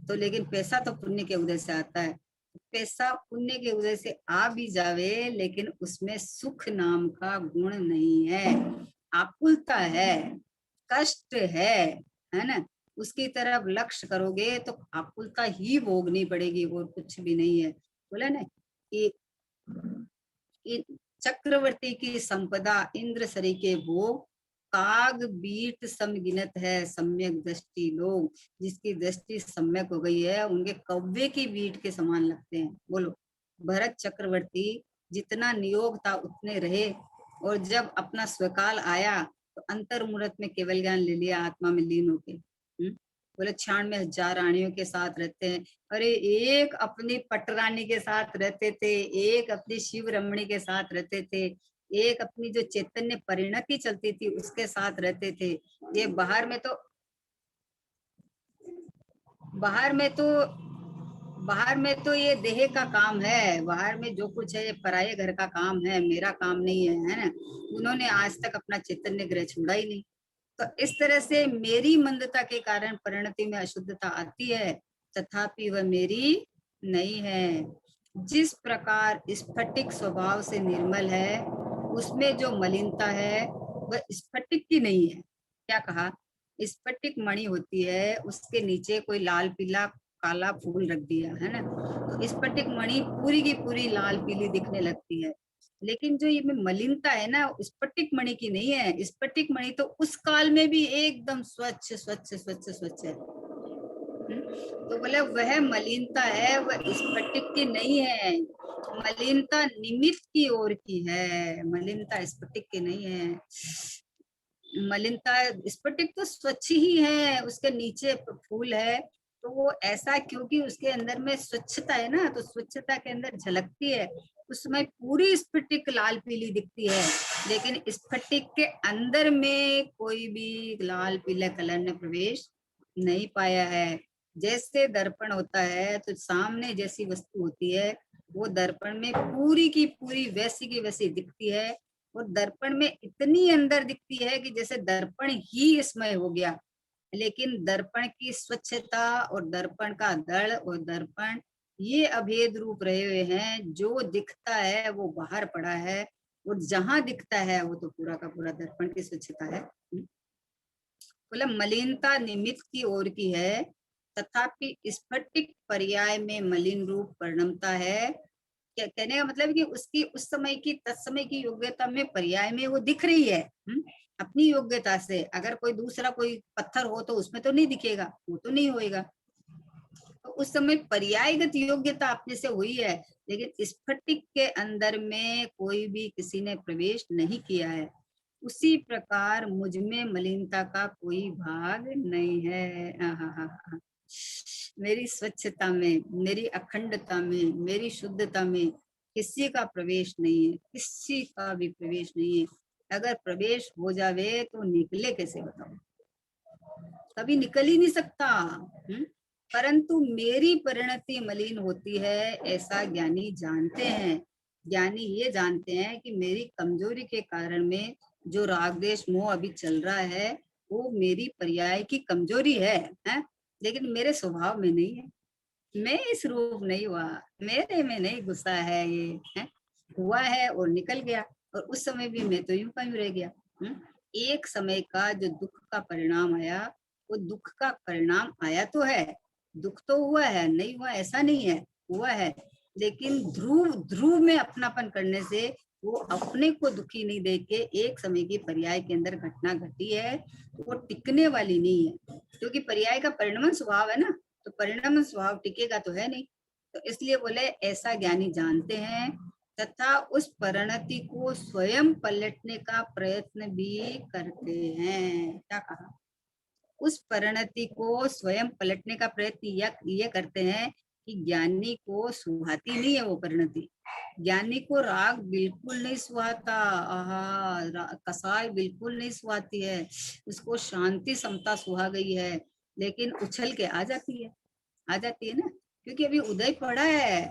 तो लेकिन पैसा तो पुण्य के उदय से आता है। पैसा पुण्य के उदय से आ भी जावे लेकिन उसमें सुख नाम का गुण नहीं है, आकुलता है, कष्ट है ना? उसकी तरफ लक्ष्य करोगे तो आकुलता ही भोगनी पड़ेगी और कुछ भी नहीं है। बोला ना कि चक्रवर्ती की संपदा इंद्र सरी के भोग, काग बीट समगिनत है सम्यक दृष्टि लोग। जिसकी दृष्टि सम्यक हो गई है उनके कव्वे की बीट के समान लगते हैं। बोलो, भरत चक्रवर्ती जितना नियोग था उतने रहे, और जब अपना स्वकाल आया तो अंतर मुहूर्त में केवल ज्ञान ले लिया, आत्मा में लीन होके। बोले 96,000 रानियों के साथ रहते हैं। अरे एक अपनी पटरानी के साथ रहते थे, एक अपनी शिव रमणी के साथ रहते थे, एक अपनी जो चैतन्य परिणति चलती थी उसके साथ रहते थे। ये बाहर में तो बाहर में तो ये देह का काम है, बाहर में जो कुछ है ये पराये घर का काम है, मेरा काम नहीं है ना? उन्होंने आज तक अपना चैतन्य ग्रह छोड़ा ही नहीं। तो इस तरह से मेरी मंदता के कारण परिणति में अशुद्धता आती है, तथापि वह मेरी नहीं है। जिस प्रकार स्फटिक स्वभाव से निर्मल है, उसमें जो मलिनता है वह स्फटिक की नहीं है। क्या कहा? स्फटिक मणि होती है, उसके नीचे कोई लाल पीला काला फूल रख दिया है ना, तो स्फटिक मणि पूरी की पूरी लाल पीली दिखने लगती है। लेकिन जो ये मलिनता है ना, स्फटिक मणि की नहीं है। स्फटिक मणि तो उस काल में भी एकदम स्वच्छ स्वच्छ स्वच्छ स्वच्छ है। तो बोले वह मलिनता है, वह स्फटिक की नहीं है, मलिनता निमित्त की ओर की है, मलिनता स्फटिक की नहीं है। मलिनता, स्फटिक तो स्वच्छ ही है, उसके नीचे फूल है, तो वो ऐसा क्योंकि उसके अंदर में स्वच्छता है ना, तो स्वच्छता के अंदर झलकती है, उसमें पूरी स्फटिक लाल पीली दिखती है, लेकिन स्फटिक के अंदर में कोई भी लाल पीला कलर ने प्रवेश नहीं पाया है। जैसे दर्पण होता है तो सामने जैसी वस्तु होती है, वो दर्पण में पूरी की पूरी वैसी की वैसी दिखती है, और दर्पण में इतनी अंदर दिखती है कि जैसे दर्पण ही इसमय हो गया। लेकिन दर्पण की स्वच्छता और दर्पण का दड़ और दर्पण ये अभेद रूप रहे हुए हैं, जो दिखता है वो बाहर पड़ा है, और जहां दिखता है वो तो पूरा का पूरा दर्पण की स्वच्छता है। बोला मलिनता निमित्त की ओर की है, तथापि स्फटिक पर्याय में मलिन रूप परिणमता है। क्या कहने का मतलब कि उसकी उस समय की तत्समय की योग्यता में पर्याय में वो दिख रही है, अपनी योग्यता से। अगर कोई दूसरा कोई पत्थर हो तो उसमें तो नहीं दिखेगा, वो तो नहीं होएगा। तो उस समय पर्यायगत योग्यता अपने से हुई है, लेकिन स्फटिक के अंदर में कोई भी किसी ने प्रवेश नहीं किया है। उसी प्रकार मुझ में मलिनता का कोई भाग नहीं है। आहा, मेरी स्वच्छता में, मेरी अखंडता में, मेरी शुद्धता में किसी का प्रवेश नहीं है, किसी का भी प्रवेश नहीं है। अगर प्रवेश हो जावे तो निकले कैसे बताओ, कभी निकल ही नहीं सकता। परंतु मेरी परिणति मलिन होती है, ऐसा ज्ञानी जानते हैं। ज्ञानी ये जानते हैं कि मेरी कमजोरी के कारण में जो राग देश मोह अभी चल रहा है, वो मेरी पर्याय की कमजोरी है? लेकिन मेरे स्वभाव में नहीं है। मैं इस रूप नहीं हुआ, मेरे में नहीं घुसा है ये, है? हुआ है और निकल गया, और उस समय भी मैं तो यूं का यूं रह गया। एक समय का जो दुख का परिणाम आया, वो दुख का परिणाम आया तो है, दुख तो हुआ है, नहीं हुआ ऐसा नहीं है, हुआ है। लेकिन ध्रुव ध्रुव में अपनापन करने से वो अपने को दुखी नहीं देख के एक समय की पर्याय के अंदर घटना घटी है, वो टिकने वाली नहीं है, क्योंकि पर्याय का परिणमन स्वभाव है ना, तो परिणाम स्वभाव टिकेगा तो है नहीं। तो इसलिए बोले ऐसा ज्ञानी जानते हैं, तथा उस परिणति को स्वयं पलटने का प्रयत्न भी करते हैं। क्या कहा? उस परिणति को स्वयं पलटने का प्रयत्न ये करते हैं कि ज्ञानी को सुहाती नहीं है वो परिणति। ज्ञानी को राग बिल्कुल नहीं सुहाता, कसाय बिल्कुल नहीं सुहाती है, उसको शांति समता सुहा गई है, लेकिन उछल के आ जाती है, आ जाती है ना, क्योंकि अभी उदय पड़ा है,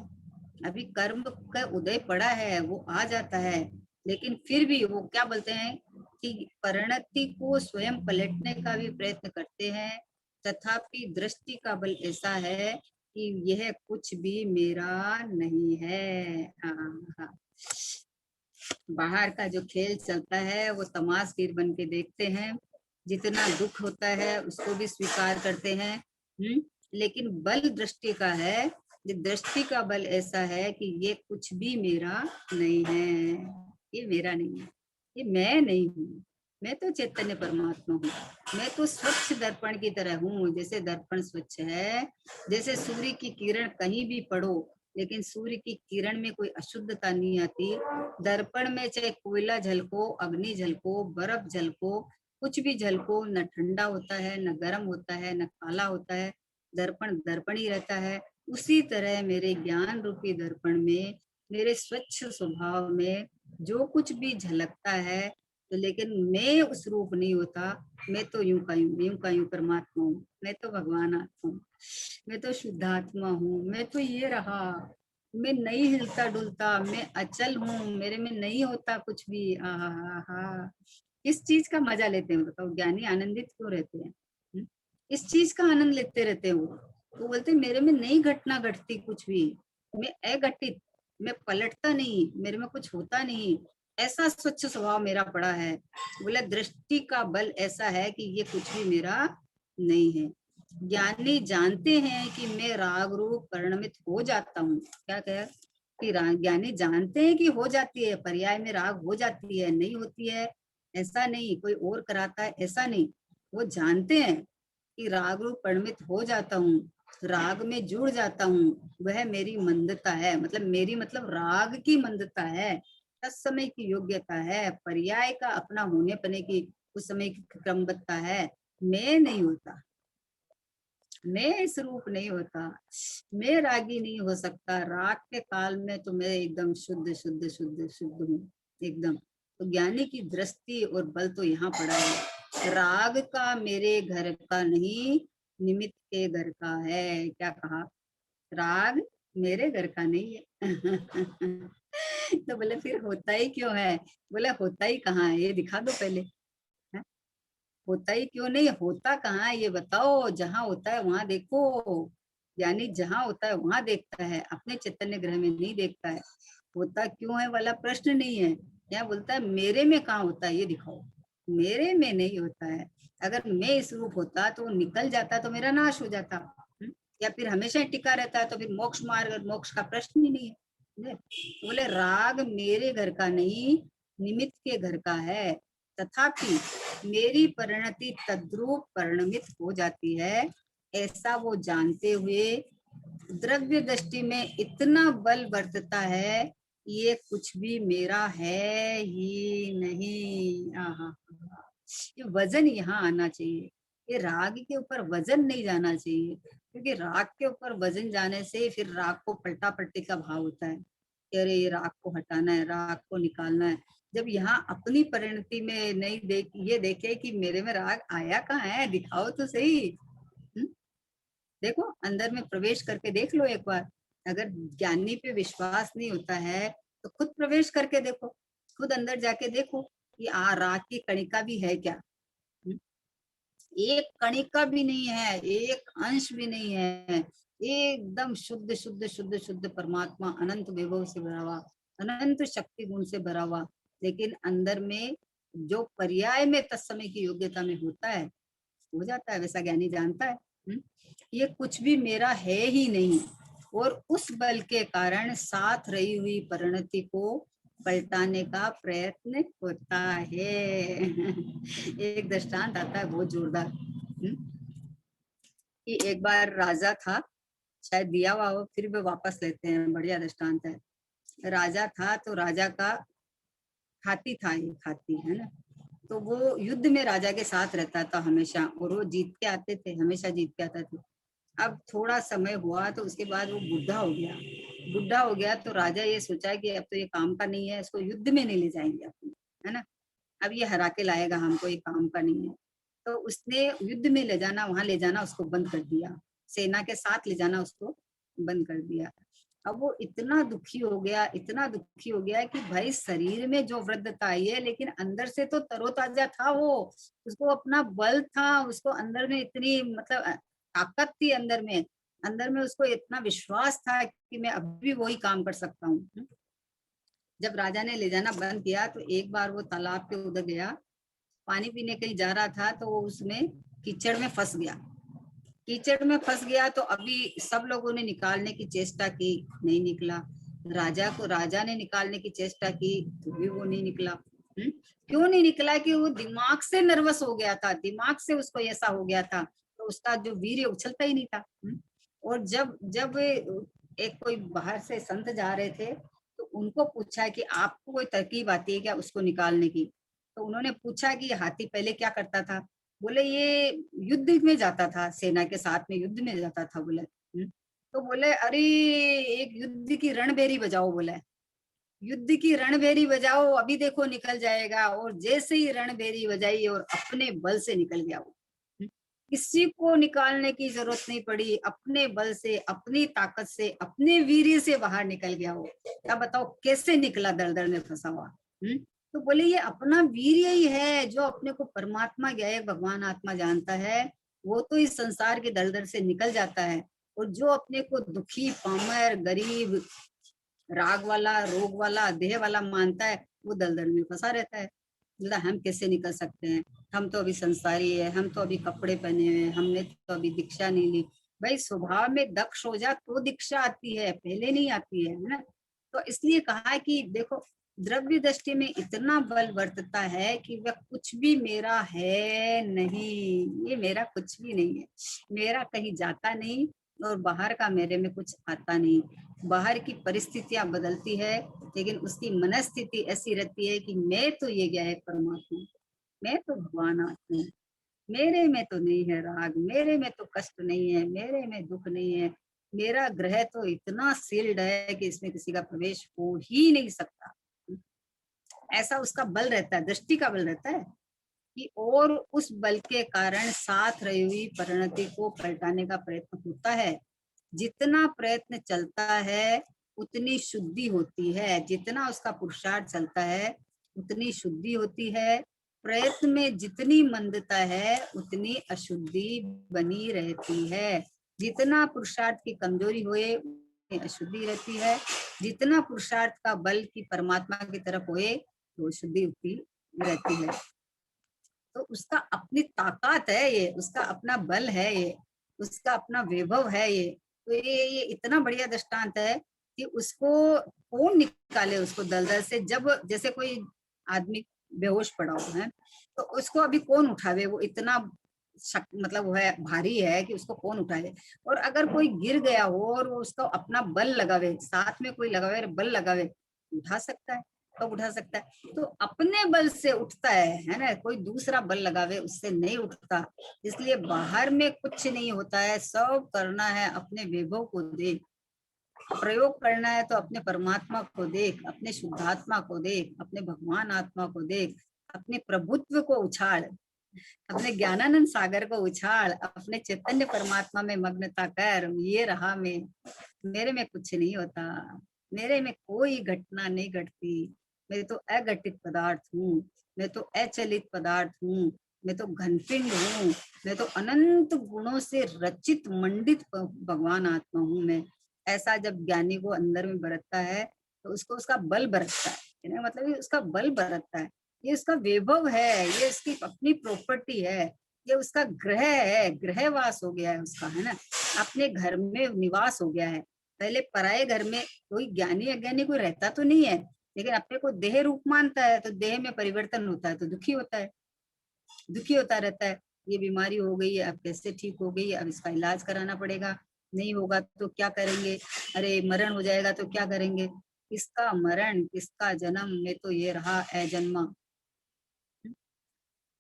अभी कर्म का उदय पड़ा है, वो आ जाता है। लेकिन फिर भी वो क्या बोलते हैं कि परिणति को स्वयं पलटने का भी प्रयत्न करते हैं, तथापि दृष्टि का बल ऐसा है कि यह कुछ भी मेरा नहीं है। हाँ। बाहर का जो खेल चलता है वो तमाशगीर बन के देखते हैं, जितना दुख होता है उसको भी स्वीकार करते हैं। लेकिन बल दृष्टि का है, दृष्टि का बल ऐसा है कि ये कुछ भी मेरा नहीं है, ये मेरा नहीं है, ये मैं नहीं हूँ, मैं तो चैतन्य परमात्मा हूँ, मैं तो स्वच्छ दर्पण की तरह हूँ। जैसे दर्पण स्वच्छ है, जैसे सूर्य की किरण कहीं भी पड़ो लेकिन सूर्य की किरण में कोई अशुद्धता नहीं आती। दर्पण में चाहे कोयला झलको, अग्नि झलको, बर्फ झलको, कुछ भी झलको, न ठंडा होता है, न गर्म होता है, न काला होता है, दर्पण दर्पण ही रहता है। उसी तरह मेरे ज्ञान रूपी दर्पण में, मेरे स्वच्छ स्वभाव में जो कुछ भी झलकता है, तो लेकिन मैं उस रूप नहीं होता। मैं तो यूं का यूं परमात्मा हूँ, मैं तो भगवान आत्मा हूँ, मैं तो शुद्धात्मा हूँ, मैं तो ये रहा, मैं नहीं हिलता डुलता, मैं अचल हूँ, मेरे में नहीं होता कुछ भी। आहा, किस चीज का मजा लेते हैं बताओ? ज्ञानी आनंदित क्यों रहते हैं? इस चीज का आनंद लेते रहते हैं वो बोलते हैं मेरे में नहीं घटना घटती कुछ भी, मैं अघटित, मैं पलटता नहीं, मेरे में कुछ होता नहीं, ऐसा स्वच्छ स्वभाव मेरा पड़ा है। बोले दृष्टि का बल ऐसा है कि ये कुछ भी मेरा नहीं है। ज्ञानी जानते हैं कि मैं राग रूप परिणमित हो जाता हूँ। क्या कह कि ज्ञानी जानते हैं कि हो जाती है, पर्याय में राग हो जाती है, नहीं होती है ऐसा नहीं, कोई और कराता है ऐसा नहीं, वो जानते हैं। कि राग रूप परिणमित हो जाता हूँ, राग में जुड़ जाता हूँ, वह मेरी मंदता है। मतलब मेरी मतलब राग की मंदता है, तत्समय की योग्यता है, पर्याय का अपना होने पने की उस समय की क्रमबद्धता है। मैं नहीं होता, मैं इस रूप नहीं होता, मैं रागी नहीं हो सकता। राग के काल में तो मैं एकदम शुद्ध शुद्ध शुद्ध शुद्ध हूँ एकदम। तो ज्ञानी की दृष्टि और बल तो यहाँ पड़ा है, राग का मेरे घर का नहीं, निमित्त के घर का है। क्या कहा? राग मेरे घर का नहीं है। तो बोले फिर होता ही क्यों है? बोले होता ही कहाँ है, ये दिखा दो पहले। है? होता ही क्यों नहीं, होता कहाँ है ये बताओ। जहाँ होता है वहां देखो, यानी जहाँ होता है वहां देखता है, अपने चैतन्य ग्रह में नहीं देखता है। होता क्यों है वाला प्रश्न नहीं है, यहाँ बोलता है मेरे में कहाँ होता है ये दिखाओ। मेरे में नहीं होता है। अगर मैं इस रूप होता तो वो निकल जाता, तो मेरा नाश हो जाता। या फिर हमेशा ही टिका रहता है, तो फिर मोक्ष मार्ग, मोक्ष का प्रश्न ही नहीं है। बोले राग मेरे घर का नहीं, निमित्त के घर का है। तथापि मेरी परिणति तद्रूप परिणमित हो जाती है, ऐसा वो जानते हुए द्रव्य दृष्टि में इतना बल बरतता है, ये कुछ भी मेरा है ही नहीं। आहा, ये वजन यहाँ आना चाहिए। ये राग के ऊपर वजन नहीं जाना चाहिए, क्योंकि राग के ऊपर वजन जाने से फिर राग को पलटा पलटी का भाव होता है कि अरे ये राग को हटाना है, राग को निकालना है। जब यहाँ अपनी परिणति में नहीं देख, ये देखे कि मेरे में राग आया कहाँ है, दिखाओ तो सही। देखो अंदर में प्रवेश करके देख लो एक बार। अगर ज्ञानी पे विश्वास नहीं होता है तो खुद प्रवेश करके देखो, खुद अंदर जाके देखो कि राग की कणिका भी है क्या। एक कणिका भी नहीं है, एक अंश भी नहीं है। एकदम शुद्ध शुद्ध शुद्ध शुद्ध परमात्मा, अनंत वैभव से भरा हुआ, अनंत शक्ति गुण से भरा हुआ। लेकिन अंदर में जो पर्याय में तत्समय की योग्यता में होता है, हो जाता है, वैसा ज्ञानी जानता है। ये कुछ भी मेरा है ही नहीं, और उस बल के कारण साथ रही हुई परिणति को पलटाने का प्रयत्न होता है। एक दृष्टांत आता है बहुत जोरदार, कि एक बार राजा था, शायद दिया हुआ हो, फिर भी वापस लेते हैं, बढ़िया दृष्टांत है। राजा था तो राजा का हाथी था, एक हाथी है ना, तो वो युद्ध में राजा के साथ रहता था हमेशा, और वो जीत के आते थे, हमेशा जीत के आता था। अब थोड़ा समय हुआ तो उसके बाद वो बुढ़ा हो गया। बुढ़ा हो गया तो राजा ये सोचा कि अब तो ये काम का नहीं है, इसको युद्ध में नहीं ले जाएंगे अपन, है ना, अब ये हरा के लाएगा हमको, ये काम का नहीं है। तो उसने युद्ध में ले जाना, वहां ले जाना उसको बंद कर दिया, सेना के साथ ले जाना उसको बंद कर दिया। अब वो इतना दुखी हो गया, इतना दुखी हो गया कि भाई शरीर में जो वृद्धता आई है, लेकिन अंदर से तो तरोताजा था वो, उसको अपना बल था, उसको अंदर में इतनी मतलब ताकत थी अंदर में उसको इतना विश्वास था कि मैं अभी भी वही काम कर सकता हूँ। जब राजा ने ले जाना बंद किया तो एक बार वो तालाब के उधर गया, पानी पीने कहीं जा रहा था, तो वो उसमें कीचड़ में फंस गया। कीचड़ में फंस गया तो अभी सब लोगों ने निकालने की चेष्टा की, नहीं निकला। राजा ने निकालने की चेष्टा की तो भी वो नहीं निकला। क्यों नहीं निकला? कि वो दिमाग से नर्वस हो गया था, दिमाग से उसको ऐसा हो गया था, तो उसका जो वीर्य उछलता ही नहीं था। और जब जब एक कोई बाहर से संत जा रहे थे तो उनको पूछा कि आपको कोई तरकीब आती है क्या उसको निकालने की? तो उन्होंने पूछा कि हाथी पहले क्या करता था? बोले ये युद्ध में जाता था, सेना के साथ में युद्ध में जाता था बोले। तो बोले अरे एक युद्ध की रणभेरी बजाओ, बोले युद्ध की रणभेरी बजाओ, अभी देखो निकल जाएगा। और जैसे ही रणभेरी बजाई और अपने बल से निकल गया वो। किसी को निकालने की जरूरत नहीं पड़ी, अपने बल से, अपनी ताकत से, अपने वीर्य से बाहर निकल गया वो। अब बताओ कैसे निकला दलदल में फंसा हुआ। तो बोले ये अपना वीर्य ही है जो अपने को परमात्मा ज्ञायक भगवान आत्मा जानता है, वो तो इस संसार के दलदल से निकल जाता है। और जो अपने को दुखी, पामर, गरीब, राग वाला, रोग वाला, देह वाला मानता है, वो दलदल में फंसा रहता है। बोला हम कैसे निकल सकते हैं, हम तो अभी संसारी है, हम तो अभी कपड़े पहने हुए, हमने तो अभी दीक्षा नहीं ली। भाई स्वभाव में दक्ष हो जा तो दीक्षा आती है, पहले नहीं आती है ना। तो इसलिए कहा कि देखो द्रव्य दृष्टि में इतना बल वर्तता है कि वह कुछ भी मेरा है नहीं, ये मेरा कुछ भी नहीं है, मेरा कहीं जाता नहीं और बाहर का मेरे में कुछ आता नहीं। बाहर की परिस्थितियां बदलती है लेकिन उसकी मनस्थिति ऐसी रहती है कि मैं तो ये गया है परमात्मा, मैं तो भगवान आत्मा हूँ, मेरे में तो नहीं है राग, मेरे में तो कष्ट नहीं है, मेरे में दुख नहीं है, मेरा ग्रह तो इतना सील्ड है कि इसमें किसी का प्रवेश हो ही नहीं सकता। ऐसा उसका बल रहता है, दृष्टि का बल रहता है कि और उस बल के कारण साथ रही हुई परिणति को पलटाने का प्रयत्न होता है। जितना प्रयत्न चलता है उतनी शुद्धि होती है, जितना उसका पुरुषार्थ चलता है उतनी शुद्धि होती है। प्रयत्न में जितनी मंदता है उतनी अशुद्धि बनी रहती है। जितना पुरुषार्थ की कमजोरी होए उतनी अशुद्धि रहती है, जितना पुरुषार्थ का बल की परमात्मा की तरफ होए तो शुद्धि होती रहती है। तो उसका अपनी ताकत है, ये उसका अपना बल है, ये उसका अपना वैभव है। ये तो ये इतना बढ़िया दृष्टांत है कि उसको कौन निकाले उसको दलदल से। जब जैसे कोई आदमी बेहोश पड़ा हुआ है तो उसको अभी कौन उठावे, वो इतना मतलब वो है भारी है कि उसको कौन उठाए। और अगर कोई गिर गया हो और वो उसको अपना बल लगावे, साथ में कोई लगावे बल लगावे, उठा सकता है, कब उठा सकता है। तो अपने बल से उठता है ना, कोई दूसरा बल लगावे उससे नहीं उठता। इसलिए बाहर में कुछ नहीं होता है, सब करना है अपने वैभव को देख, प्रयोग करना है तो अपने परमात्मा को देख, अपने शुद्धात्मा को देख, अपने भगवान आत्मा को देख, अपने प्रभुत्व को उछाल, अपने ज्ञानानंद सागर को उछाल, अपने चैतन्य परमात्मा में मग्नता कर। ये रहा मैं, मेरे में कुछ नहीं होता, मेरे में कोई घटना नहीं घटती, मैं तो अघटित पदार्थ हूँ, मैं तो अचलित पदार्थ हूँ, मैं तो घनपिंड हूँ, मैं तो अनंत गुणों से रचित मंडित भगवान आत्मा हूँ मैं। ऐसा जब ज्ञानी को अंदर में बरतता है तो उसको उसका बल बरतता है, मतलब ये उसका बल बरतता है, ये उसका वैभव है, ये उसकी अपनी प्रॉपर्टी है, ये उसका ग्रह है, ग्रहवास हो गया है उसका, है ना, अपने घर में निवास हो गया है। पहले पराये घर में कोई ज्ञानी अज्ञानी कोई रहता तो नहीं है, लेकिन अपने को देह रूप मानता है तो देह में परिवर्तन होता है तो दुखी होता है, दुखी होता रहता है। ये बीमारी हो गई है, अब कैसे ठीक हो गई, अब इसका इलाज कराना पड़ेगा, नहीं होगा तो क्या करेंगे, अरे मरण हो जाएगा तो क्या करेंगे, किसका मरण किसका जन्म, मैं तो ये रहा अजन्मा,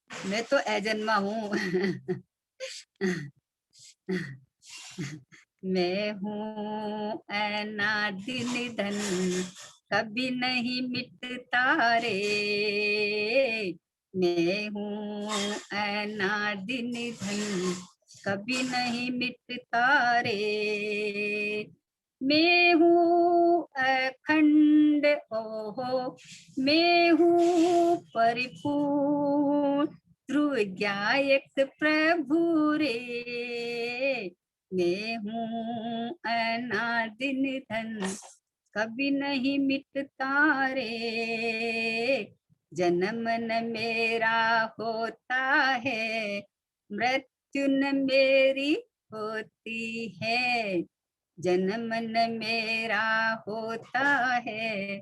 मैं तो अजन्मा हूँ। मैं हूँ अनादि निधन, कभी नहीं मिटता रे, मैं हूँ अनादि निधन, कभी नहीं मिटता रे, मैं हूँ अखंड ओहो, मैं हूँ परिपूर्ण ध्रुव ज्ञायक प्रभु रे, मैं हूँ अनादि निधन, कभी नहीं मिटता रे, जन्म न मेरा होता है, मृत्यु न मेरी होती है, जन्म न मेरा होता है,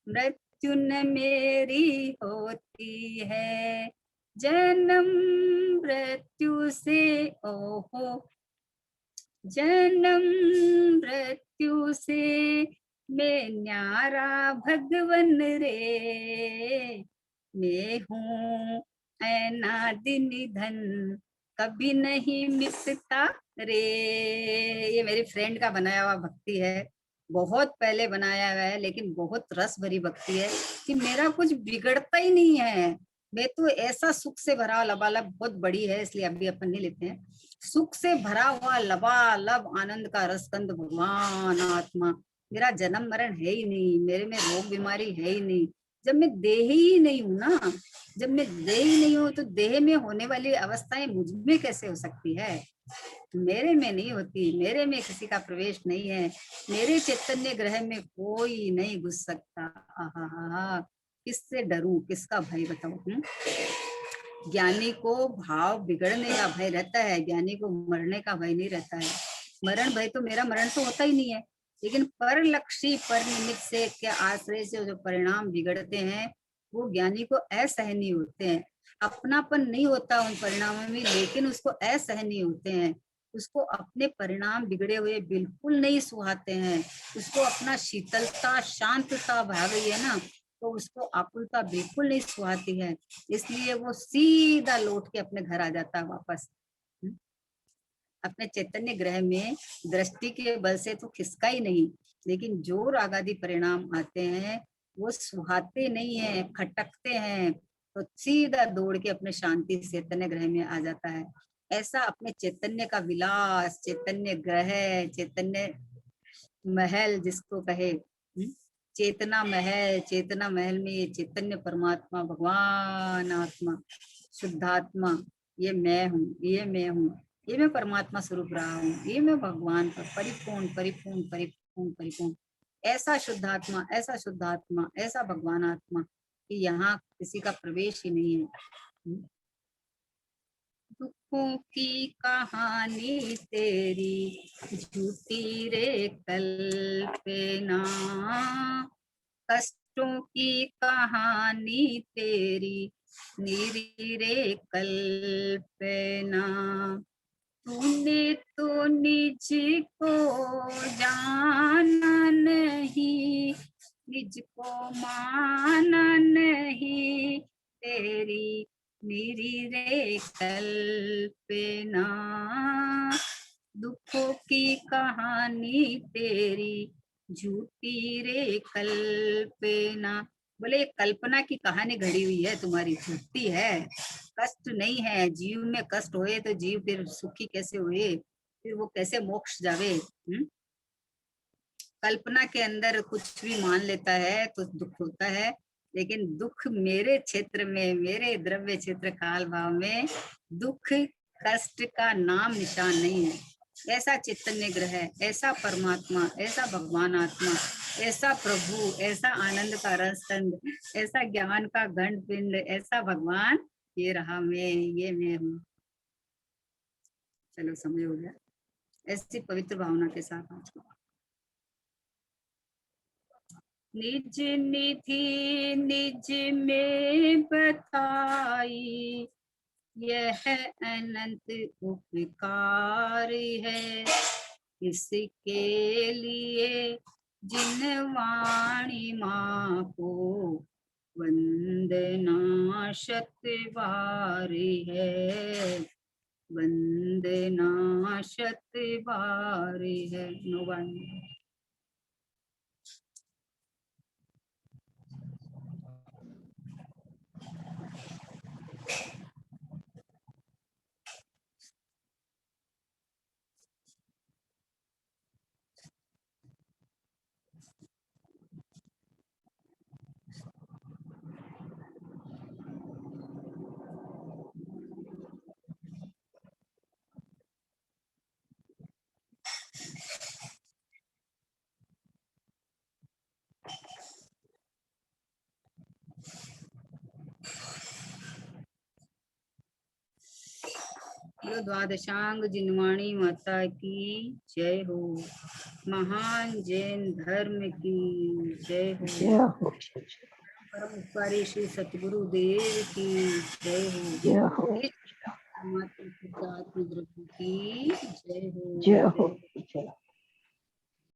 मृत्यु न मेरी होती है, जन्म मृत्यु से ओहो, जन्म मृत्यु से मैं न्यारा भगवन रे, मैं हूँ अनादि निधन, कभी नहीं मिटता रे। ये मेरी फ्रेंड का बनाया हुआ भक्ति है, बहुत पहले बनाया हुआ है, लेकिन बहुत रस भरी भक्ति है कि मेरा कुछ बिगड़ता ही नहीं है, मैं तो ऐसा सुख से भरा लबालब, बहुत बड़ी है इसलिए अभी अपन नहीं लेते हैं, सुख से भरा हुआ लबालब आनंद का रसकंद भगवान आत्मा, मेरा जन्म मरण है ही नहीं, मेरे में रोग बीमारी है ही नहीं। जब मैं देह ही नहीं हूं ना, जब मैं देह ही नहीं हूं तो देह में होने वाली अवस्थाएं मुझ में कैसे हो सकती है, मेरे में नहीं होती, मेरे में किसी का प्रवेश नहीं है, मेरे चैतन्य ग्रह में कोई नहीं घुस सकता। आहा, किससे डरूं, किसका भय बताऊं। ज्ञानी को भाव बिगड़ने का भय रहता है, ज्ञानी को मरने का भय नहीं रहता है। मरण भय तो, मेरा मरण तो होता ही नहीं है, लेकिन परलक्षी पर निमित्त से के आश्रय से जो परिणाम बिगड़ते हैं वो ज्ञानी को असहनीय होते हैं। अपनापन नहीं होता उन परिणामों में, लेकिन उसको असहनीय होते हैं। उसको अपने परिणाम बिगड़े हुए बिल्कुल नहीं सुहाते हैं। उसको अपना शीतलता शांतता भा गई है ना, तो उसको आकुलता बिल्कुल नहीं सुहाती है। इसलिए वो सीधा लौट के अपने घर आ जाता है वापस। अपने चैतन्य ग्रह में दृष्टि के बल से तो खिसका ही नहीं, लेकिन जो राग आदि परिणाम आते हैं वो सुहाते नहीं है, खटकते हैं, तो सीधा दौड़ के अपने शांति चैतन्य ग्रह में आ जाता है। ऐसा अपने चैतन्य का विलास, चैतन्य ग्रह, चैतन्य महल जिसको कहे, चेतना महल में ये चैतन्य परमात्मा, भगवान आत्मा, शुद्धात्मा, ये मैं हूँ, ये मैं हूँ, ये मैं परमात्मा स्वरूप रहा हूँ, ये मैं भगवान का परिपूर्ण परिपूर्ण परिपूर्ण परिपूर्ण, ऐसा शुद्धात्मा, ऐसा शुद्धात्मा, ऐसा भगवान आत्मा कि यहाँ किसी का प्रवेश ही नहीं है। दुखों की कहानी तेरी झूठी रे कल्पना, कष्टों की कहानी तेरी निरी रे कल्पना, तूने तो निज को जाना नहीं, निज को माना नहीं, तेरी निरी रे कल्पना, दुखों की कहानी तेरी झूठी रे कल्पना। बोले कल्पना की कहानी घड़ी हुई है तुम्हारी, झूठी है, कष्ट नहीं है। जीव में कष्ट हुए तो जीव फिर सुखी कैसे हुए, फिर वो कैसे मोक्ष जावे। कल्पना के अंदर कुछ भी मान लेता है तो दुख होता है, लेकिन दुख मेरे क्षेत्र में, मेरे द्रव्य क्षेत्र काल भाव में दुख कष्ट का नाम निशान नहीं है। ऐसा चैतन्य ग्रह, ऐसा परमात्मा, ऐसा भगवान आत्मा, ऐसा प्रभु, ऐसा आनंद का रस खंड, ऐसा ज्ञान का घन पिंड, ऐसा भगवान, ये रहा मैं, ये मैं हूँ। चलो समय हो गया। ऐसी पवित्र भावना के साथ आज को निज निधि निज में बताई, यह अनंत उपकार है, इसके लिए जिन वाणी माँ को वंदना शत बार है, वंदना शत बार है। नो वाणी। यो द्वादशांग जिनवाणी माता की जय हो। महान जैन धर्म की जय हो। परम उपकारी श्री सतगुरु देव की जय हो। परमात्मा की जय हो।